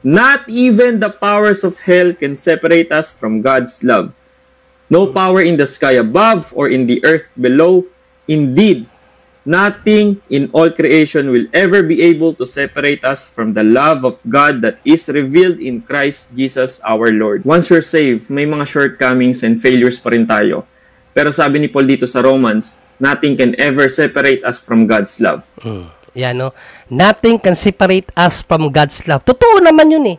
Not even the powers of hell can separate us from God's love. No power in the sky above or in the earth below. Indeed, nothing in all creation will ever be able to separate us from the love of God that is revealed in Christ Jesus our Lord. Once we're saved, may mga shortcomings and failures pa rin tayo. Pero sabi ni Paul dito sa Romans, nothing can ever separate us from God's love.
Yan, no? Nothing can separate us from God's love. Totoo naman yun eh.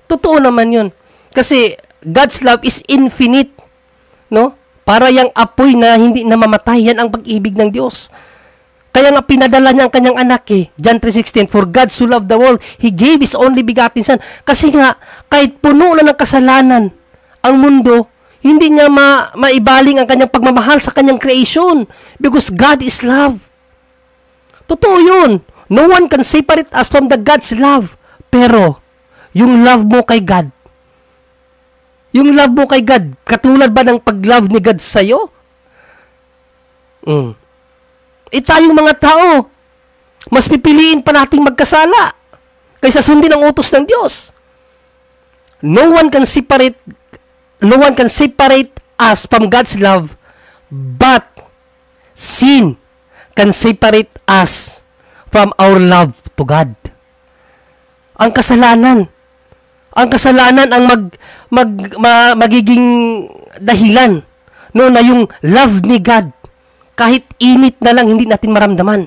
Totoo naman yun. Kasi God's love is infinite. No? Para yung apoy na hindi namamatay. Yan ang pag-ibig ng Diyos. Kaya nga pinadala niya ang kanyang anak eh. John 3:16, for God so loved the world, He gave His only begotten Son. Kasi nga, kahit puno na ng kasalanan ang mundo, hindi niya maibaling ang kanyang pagmamahal sa kanyang creation. Because God is love. Totoo yun. No one can separate us from the God's love. Pero, yung love mo kay God, katulad ba ng pag-love ni God sa'yo? Tayong mga tao, mas pipiliin pa nating magkasala kaysa sundin ang utos ng Diyos. No one can separate us from God's love, but sin can separate us from our love to God. Ang kasalanan ang magiging dahilan no na yung love ni God kahit init na lang hindi natin maramdaman.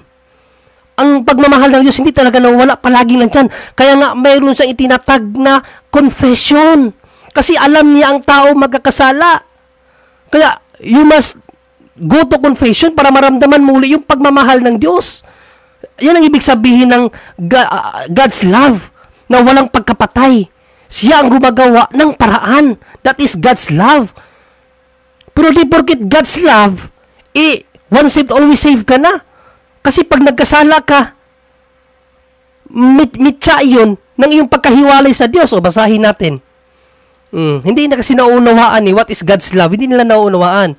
Ang pagmamahal ng Diyos hindi talaga nawala, palaging nandyan. Kaya nga mayroon siyang itinatag na confession. Kasi alam niya ang tao magkakasala. Kaya you must go to confession para maramdaman muli yung pagmamahal ng Diyos. Yan ang ibig sabihin ng God's love na walang pagkapatay. Siya ang gumagawa ng paraan. That is God's love. Pero di porket God's love, once saved, always saved ka na. Kasi pag nagkasala ka, mitya yun ng iyong pagkahiwalay sa Diyos. O basahin natin. Hindi na kasi nauunawaan what is God's love. Hindi nila nauunawaan.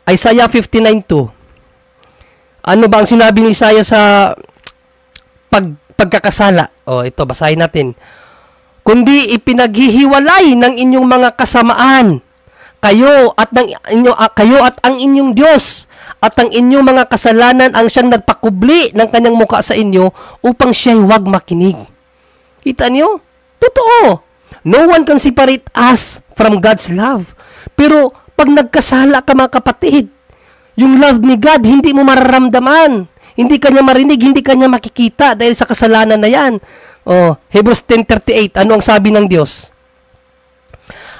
Isaiah 59:2. Ano ba ang sinabi ni Isaiah sa pagkakasala? Ito, basahin natin. Kundi ipinaghihiwalay ng inyong mga kasamaan, kayo at ang inyong Diyos, at ang inyong mga kasalanan ang siyang nagpakubli ng kanyang mukha sa inyo upang siya'y huwag makinig. Kita niyo? Totoo. No one can separate us from God's love. Pero pag nagkasala ka mga kapatid, yung love ni God hindi mo mararamdaman. Hindi kanya marinig, hindi kanya makikita dahil sa kasalanan na yan. Hebrews 10:38, ano ang sabi ng Diyos?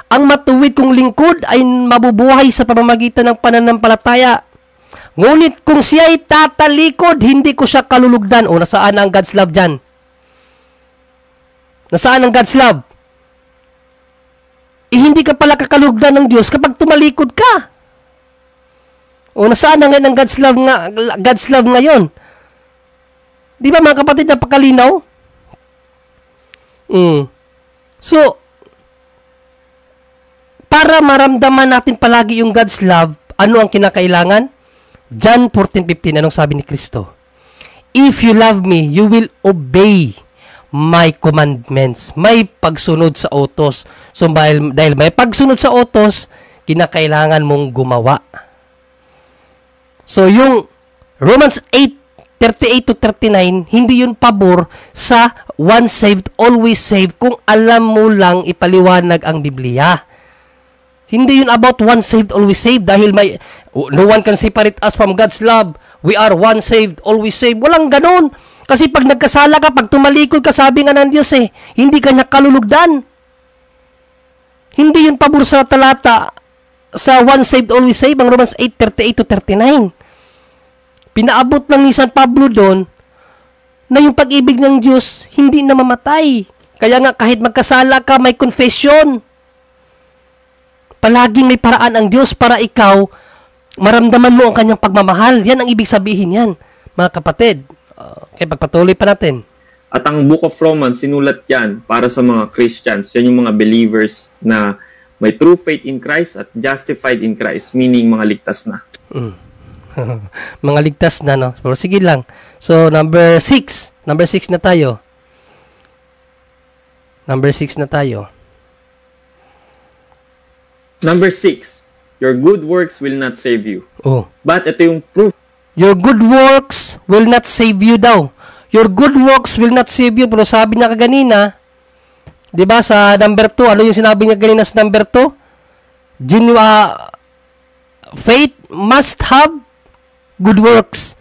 Ang matuwid kong lingkod ay mabubuhay sa pamamagitan ng pananampalataya. Ngunit kung siya'y tatalikod, hindi ko siya kalulugdan. Nasaan ang God's love dyan? Nasaan ang God's love? Hindi ka pala kakalugdan ng Diyos kapag tumalikod ka. Nasaan na ngayon ang God's love ngayon? Di ba mga kapatid, napakalinaw? So, para maramdaman natin palagi yung God's love, ano ang kinakailangan? John 14:15, anong sabi ni Kristo? If you love me, you will obey my commandments. May pagsunod sa utos. So, dahil may pagsunod sa utos, kinakailangan mong gumawa. So, yung Romans 8:38 to 39, hindi yun pabor sa once saved, always saved, kung alam mo lang ipaliwanag ang Biblia. Hindi yun about once saved, always saved, dahil no one can separate us from God's love. We are once saved, always saved. Walang ganun. Kasi pag nagkasala ka, pag tumalikod ka, sabi nga ng Diyos hindi ka niya kalulugdan. Hindi yun pabor sa talata sa once saved, always saved, ang Romans 8:38 to 39. Pinaabot lang ni San Pablo doon na yung pag-ibig ng Diyos hindi namamatay. Kaya nga kahit magkasala ka, may confession. Palaging may paraan ang Diyos para ikaw maramdaman mo ang kanyang pagmamahal. Yan ang ibig sabihin yan, mga kapatid. Kaya pagpatuloy pa natin.
At ang Book of Romans, sinulat yan para sa mga Christians. Yan yung mga believers na may true faith in Christ at justified in Christ, meaning mga ligtas na.
Mga ligtas na, no? Pero sige lang. So, number 6. Number 6 na tayo. Number 6 na tayo.
Number 6, your good works will not save you.
Oh.
But ito yung proof.
Your good works will not save you daw. Your good works will not save you. Pero sabi niya kaganina, di ba sa number 2, ano yung sinabi niya kanina sa number 2? Faith must have good works.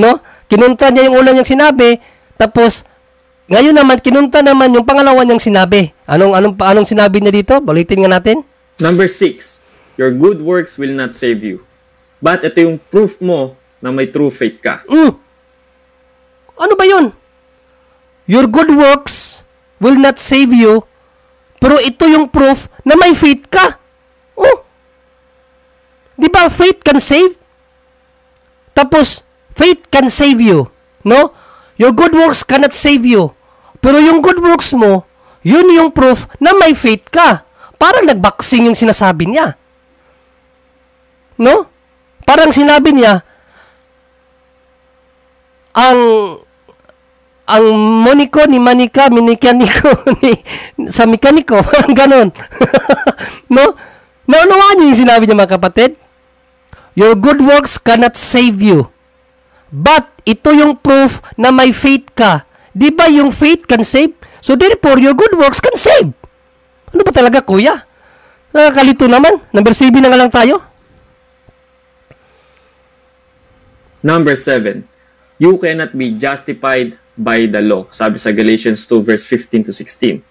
No? Kinunta niya yung una niyang sinabi, tapos ngayon naman kinunta naman yung pangalawa niyang sinabi. Anong sinabi niya dito? Balitin nga natin.
Number 6, your good works will not save you. But ito yung proof mo na may true faith ka.
Ano ba yun? Your good works will not save you, pero ito yung proof na may faith ka. Oh. Di ba faith can save? Tapos, faith can save you. No? Your good works cannot save you. Pero yung good works mo, yun yung proof na may faith ka. Parang nagboxing yung sinasabi niya. No? Parang sinabi niya, ang moniko ni manika, minikaniko sa mekaniko, parang ganon. No? Naunawaan niyo yung sinabi niya, mga kapatid? Your good works cannot save you. But, ito yung proof na may faith ka. Di ba yung faith can save? So, therefore, your good works can save. Ano ba talaga, kuya? Nakakalito naman. Number 7 na nga lang tayo.
Number 7, you cannot be justified by the law. Sabi sa Galatians 2 verse 15 to 16.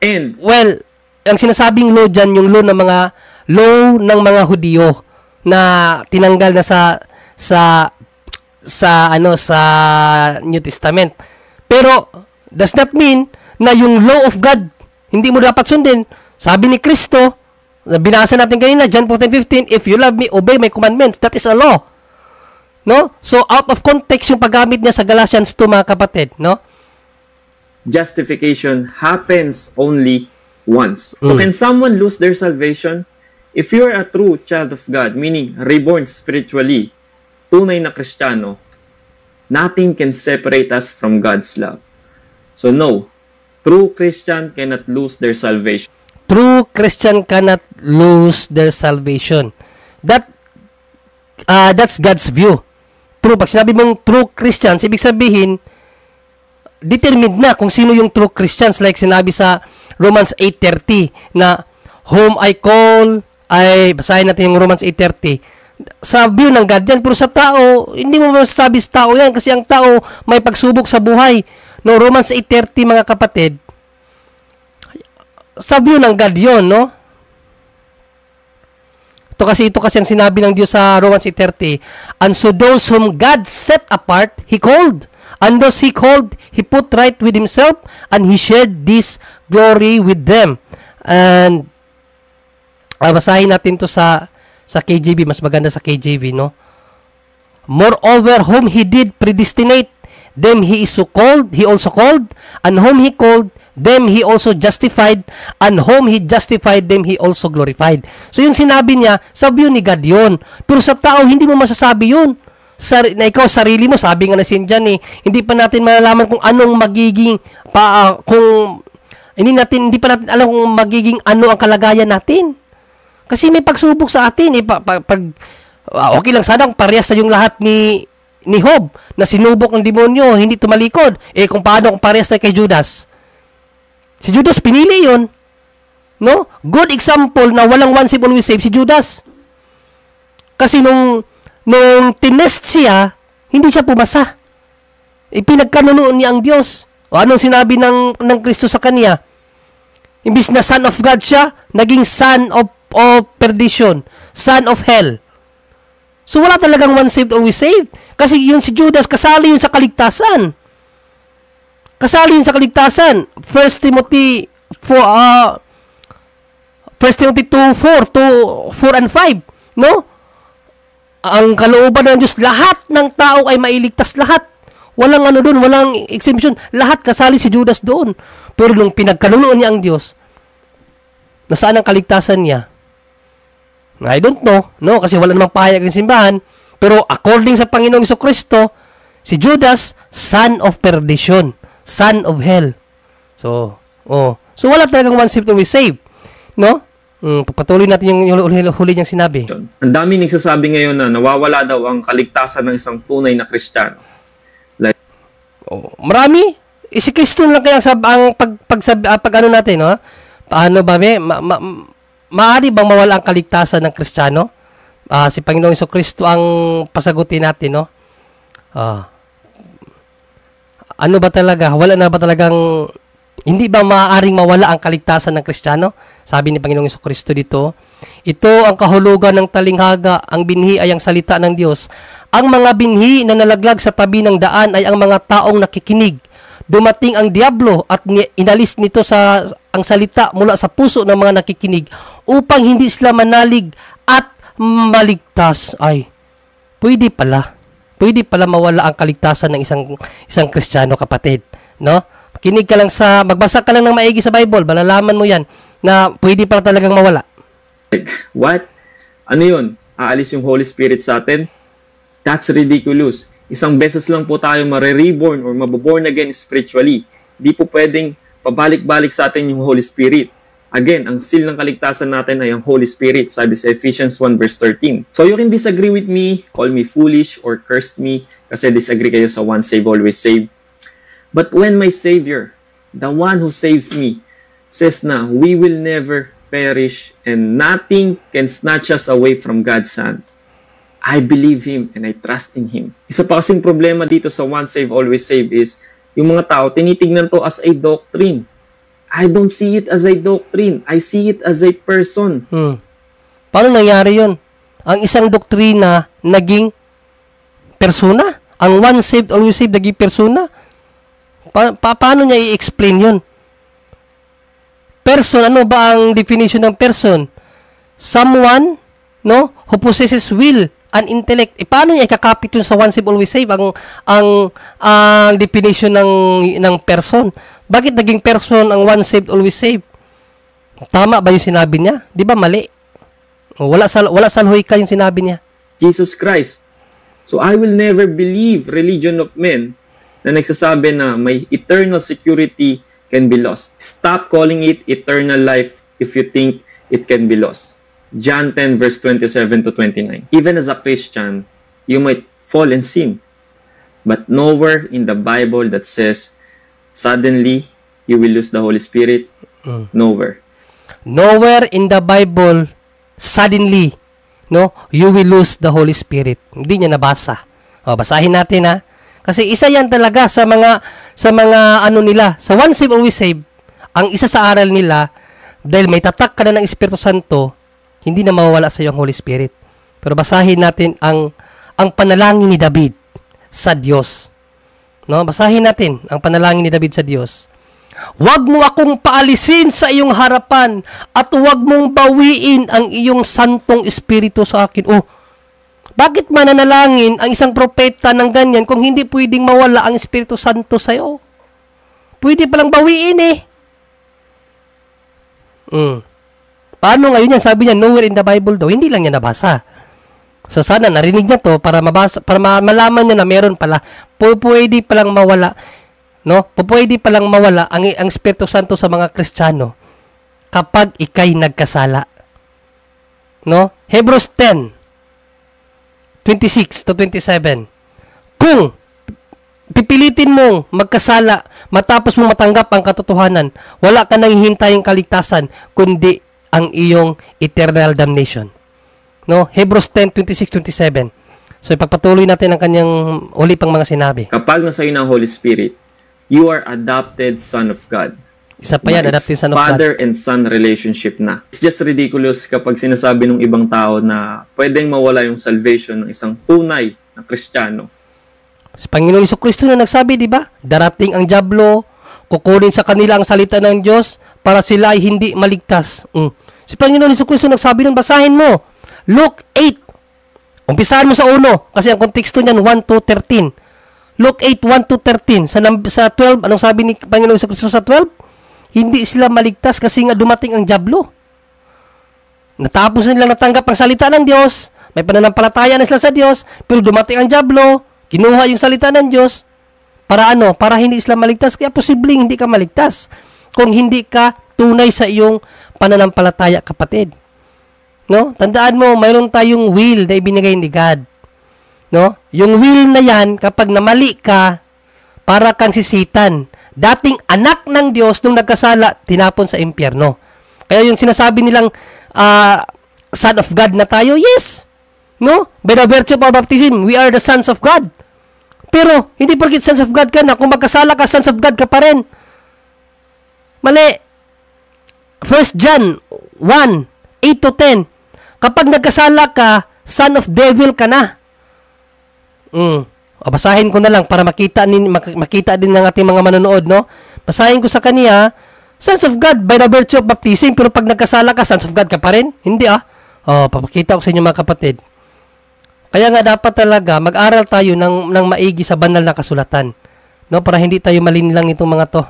And,
well, ang sinasabing law dyan, yung law ng mga Hudiyo na tinanggal na sa New Testament. Pero, does not mean na yung law of God, hindi mo dapat sundin. Sabi ni Kristo, binasa natin kanina, John 14:15, if you love me, obey my commandments. That is a law. No? So, out of context yung paggamit niya sa Galatians 2, mga kapatid. No?
justification happens only once. So can someone lose their salvation? If you're a true child of God, meaning reborn spiritually, tunay na Kristiyano, nothing can separate us from God's love. So no, true Christian cannot lose their salvation.
True Christian cannot lose their salvation. That's God's view. True, pag sinabi mong true Christians, ibig sabihin, determined na kung sino yung true Christians. Like sinabi sa Romans 8:30 na whom I call, basahin natin yung Romans 8:30. Sa view ng God yan, pero sa tao, hindi mo masasabi sa tao yan kasi ang tao may pagsubok sa buhay. No, Romans 8:30 mga kapatid, sa view ng God yun, no? Ito kasi ang sinabi ng Diyos sa Romans 8:30. And so those whom God set apart, He called. And those He called, He put right with Himself, and He shared this glory with them. And basahin natin to sa KJV, mas maganda sa KJV, no? Moreover, whom He did predestinate, them He also called, and whom He called, them He also justified, and whom He justified, them He also glorified. So yung sinabi niya, sa view ni God yun. Pero sa tao, hindi mo masasabi yun. Na ikaw, sarili mo, sabi nga na Sinjan hindi pa natin malalaman kung anong magiging, hindi pa natin alam kung magiging ano ang kalagayan natin. Kasi may pagsubok sa atin. Okay lang sana kung parehas na yung lahat ni Job, na sinubok ng demonyo, hindi tumalikod. Kung paano kung parehas na kay Judas? Si Judas pinili yun. No? Good example na walang one save always save si Judas. Kasi nung tinest siya, hindi siya pumasa. Pinagkanunoon niya ang Diyos. O anong sinabi ng Kristo sa kanya? Imbis na son of God siya, naging son of perdition, son of hell. So wala talagang one saved always saved. Kasi yun si Judas, kasali yun sa kaligtasan. Kasali yun sa kaligtasan. 1 Timothy 2:4 and 5. No? Ang kalooban ng Diyos, lahat ng tao ay mailigtas lahat. Walang ano doon, walang exemption. Lahat kasali si Judas doon. Pero nung pinagkalooban niya ang Diyos, nasaan ang kaligtasan niya? I don't know, no? Kasi wala namang pahayag ng simbahan. Pero according sa Panginoong Jesucristo, si Judas, son of perdition, son of hell. So wala talagang one saved always saved, no? Pagpatuloy natin yung huli niyang sinabi.
Ang dami nagsasabi ngayon na nawawala daw ang kaligtasan ng isang tunay na Kristiyano.
Marami. Si Kristo lang kaya ang pag ano natin, no? Paano ba maaari bang mawala ang kaligtasan ng Kristiyano? Si Panginoong Jesucristo ang pasagutin natin, no? Ano ba talaga? Wala na ba talagang hindi ba maaaring mawala ang kaligtasan ng Kristiyano? Sabi ni Panginoong Jesucristo dito, ito ang kahulugan ng talinghaga, ang binhi ay ang salita ng Diyos. Ang mga binhi na nalaglag sa tabi ng daan ay ang mga taong nakikinig. Dumating ang diablo at inalis nito ang salita mula sa puso ng mga nakikinig upang hindi sila manalig at maligtas. Ay, pwede pala mawala ang kaligtasan ng isang Kristiyano, kapatid, no? Kinig ka lang magbasa ka lang ng maigi sa Bible, malalaman mo yan na pwede pala talagang mawala.
What? Ano yun? Aalis yung Holy Spirit sa atin? That's ridiculous. Isang beses lang po tayo mare-reborn or mababorn again spiritually. Di po pwedeng pabalik-balik sa atin yung Holy Spirit. Again, ang seal ng kaligtasan natin ay ang Holy Spirit, sabi sa Ephesians 1 verse 13. So you can disagree with me, call me foolish, or curse me kasi disagree kayo sa once saved, always saved. But when my Savior, the one who saves me, says na we will never perish and nothing can snatch us away from God's hand, I believe Him and I trust in Him. Isa pa kasing problema dito sa once saved, always saved is yung mga tao, tinitignan to as a doctrine. I don't see it as a doctrine. I see it as a person.
Paano nangyari yun? Ang isang doktrina naging persona? Ang once saved, always saved naging persona? Paano niya i-explain yun? Person, ano ba ang definition ng person? Someone, no, who possesses will and intellect. Paano niya ikakapit yun sa once saved, always saved ang definition ng person? Bakit naging person ang once saved, always saved? Tama ba yung sinabi niya? Di ba mali? Wala salhoy ka yung sinabi niya.
Jesus Christ. So I will never believe religion of men na nagsasabi na may eternal security can be lost. Stop calling it eternal life if you think it can be lost. John 10 verse 27 to 29. Even as a Christian, you might fall in sin. But nowhere in the Bible that says, suddenly, you will lose the Holy Spirit. Nowhere.
Nowhere in the Bible, suddenly, no, you will lose the Holy Spirit. Hindi niya nabasa. Basahin natin, ha. Kasi isa yan talaga sa mga ano nila, sa once saved, always saved, ang isa sa aral nila, dahil may tatak ka na ng Espiritu Santo, hindi na mawawala sa iyo ang Holy Spirit. Pero basahin natin ang panalangin ni David sa Diyos. No, basahin natin ang panalangin ni David sa Diyos. Huwag mo akong paalisin sa iyong harapan at huwag mong bawiin ang iyong santong Espiritu sa akin. Bakit mananalangin ang isang propeta ng ganyan kung hindi pwedeng mawala ang Espiritu Santo sa iyo? Pwede palang bawiin eh. Paano ngayon yan? Sabi niya, nowhere in the Bible daw. Hindi lang niya nabasa. So sana narinig niya to para malaman niya na meron pala. Pwede palang mawala. No? Pwede palang mawala ang Espiritu Santo sa mga Kristiyano kapag ikay nagkasala. No? Hebrews 10:26 to 27. Kung pipilitin mong magkasala matapos mong matanggap ang katotohanan, wala ka nang hihintaying kaligtasan kundi ang iyong eternal damnation. No? Hebrews 10:26-27. So ipagpatuloy natin ang kanyang uli pang mga sinabi.
Kapag nasa iyo ng Holy Spirit, you are adopted son of God.
Isa pa yan, adopted son of God.
Father and son relationship na. It's just ridiculous kapag sinasabi ng ibang tao na pwedeng mawala yung salvation ng isang tunay na Kristiyano.
Si Panginoong Jesucristo na nagsabi, di ba? Darating ang dyablo, kukunin sa kanila ang salita ng Diyos para sila ay hindi maligtas. Si Panginoong Jesucristo nagsabi nun, basahin mo. Luke 8. Umpisahan mo sa 1 kasi ang konteksto niyan 1 to 13. Luke 8, 1 to 13. Sa 12, anong sabi ni Panginoon Jesucristo sa 12? Hindi sila maligtas kasi nga dumating ang dyablo. Natapos nilang natanggap ang salita ng Diyos, may pananampalataya na sila sa Diyos, pero dumating ang dyablo, kinuha yung salita ng Diyos, para ano? Para hindi sila maligtas. Kaya posibleng hindi ka maligtas kung hindi ka tunay sa iyong pananampalataya, kapatid. No? Tandaan mo, mayroon tayong will na ibinigay ni God. No? Yung will na yan, kapag namali ka, para kang si Satan. Dating anak ng Diyos, nung nagkasala, tinapon sa impyerno. Kaya yung sinasabi nilang son of God na tayo, yes. No? By the virtue of our baptism, we are the sons of God. Pero, hindi porket sons of God ka na. Kung magkasala ka, sons of God ka pa rin. Mali. 1 John 1, 8 to 10. Kapag nagkasala ka, son of devil ka na. Basahin ko na lang para makita din ng ating mga manonood, no? Basahin ko sa kaniya, sons of God by the virtue of baptism, pero pag nagkasala ka, sons of God ka pa rin? Hindi papakita ko sa inyo mga kapatid. Kaya nga dapat talaga mag-aral tayo ng maigi sa banal na kasulatan, no? Para hindi tayo malinilang itong mga to.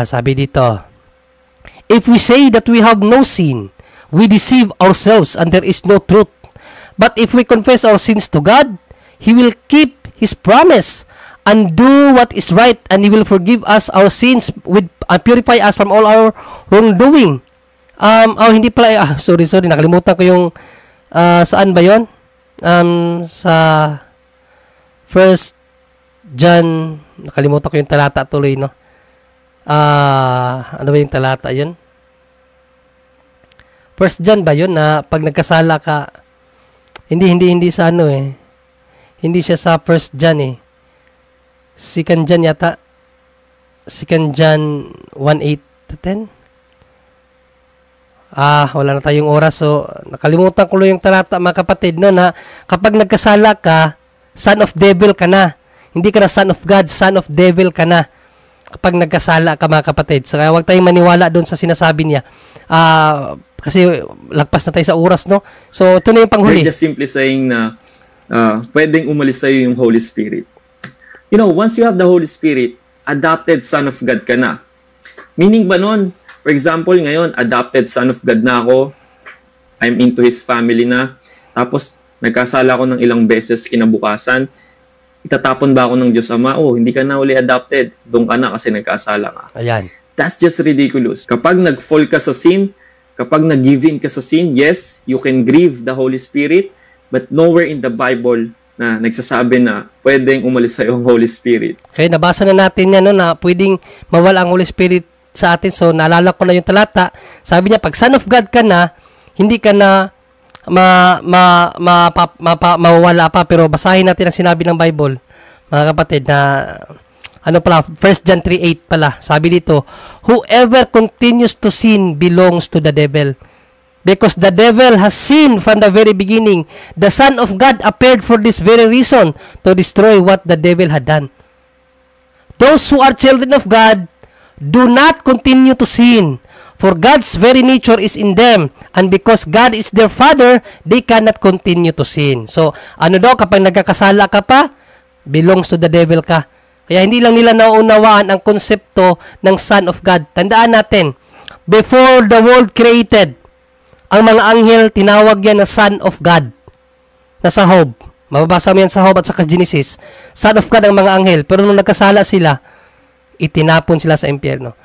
Sabi dito, if we say that we have no sin, we deceive ourselves and there is no truth. But if we confess our sins to God, He will keep His promise and do what is right, and He will forgive us our sins and purify us from all our wrongdoing. Hindi pala, sorry, nakalimutan ko yung, saan ba yon? Sa 1 John, nakalimutan ko yung talata tuloy, no? Ano ba yung talata yun? 1 John ba yun, na pag nagkasala ka, hindi sa ano hindi siya sa 1 John 2 John yata. 2 John 1:8 to 10. Wala na tayong oras, so nakalimutan ko lang yung talata mga kapatid, no, na kapag nagkasala ka, son of devil ka na. Hindi ka na son of God, son of devil ka na kapag nagkasala ka mga kapatid. So kaya huwag tayong maniwala doon sa sinasabi niya. Kasi lagpas na tayo sa oras, no? So ito na yung panghuli.
They're just simply saying na pwedeng umalis sa'yo yung Holy Spirit. You know, once you have the Holy Spirit, adopted son of God ka na. Meaning ba nun? For example, ngayon, adopted son of God na ako. I'm into His family na. Tapos, nagkasala ako ng ilang beses kinabukasan. Itatapon ba ako ng Diyos Ama? Hindi ka na uli adopted. Doon ka na kasi nagkasala ka.
Ayan.
That's just ridiculous. Kapag nag-fall ka sa sin, kapag nag-give in ka sa sin, yes, you can grieve the Holy Spirit, but nowhere in the Bible na nagsasabi na pwedeng umalis sa'yo ang Holy Spirit.
Okay, nabasa na natin yan, no, na pwedeng mawala ang Holy Spirit sa atin. So, naalala ko na yung talata. Sabi niya, pag Son of God ka na, hindi ka na mawawala pa. Pero basahin natin ang sinabi ng Bible, mga kapatid, na ano pala, 1 John 3:8 pala. Sabi dito, whoever continues to sin belongs to the devil. Because the devil has sinned from the very beginning. The Son of God appeared for this very reason, to destroy what the devil had done. Those who are children of God do not continue to sin, for God's very nature is in them, and because God is their Father, they cannot continue to sin. So, ano daw, kapag nagkakasala ka pa, belongs to the devil ka. Kaya hindi lang nila nauunawaan ang konsepto ng Son of God. Tandaan natin, before the world created, ang mga anghel, tinawag yan na Son of God. Nasa Job. Mababasa mo yan sa Job at sa Genesis. Son of God ang mga anghel. Pero nung nagkasala sila, itinapon sila sa impyerno.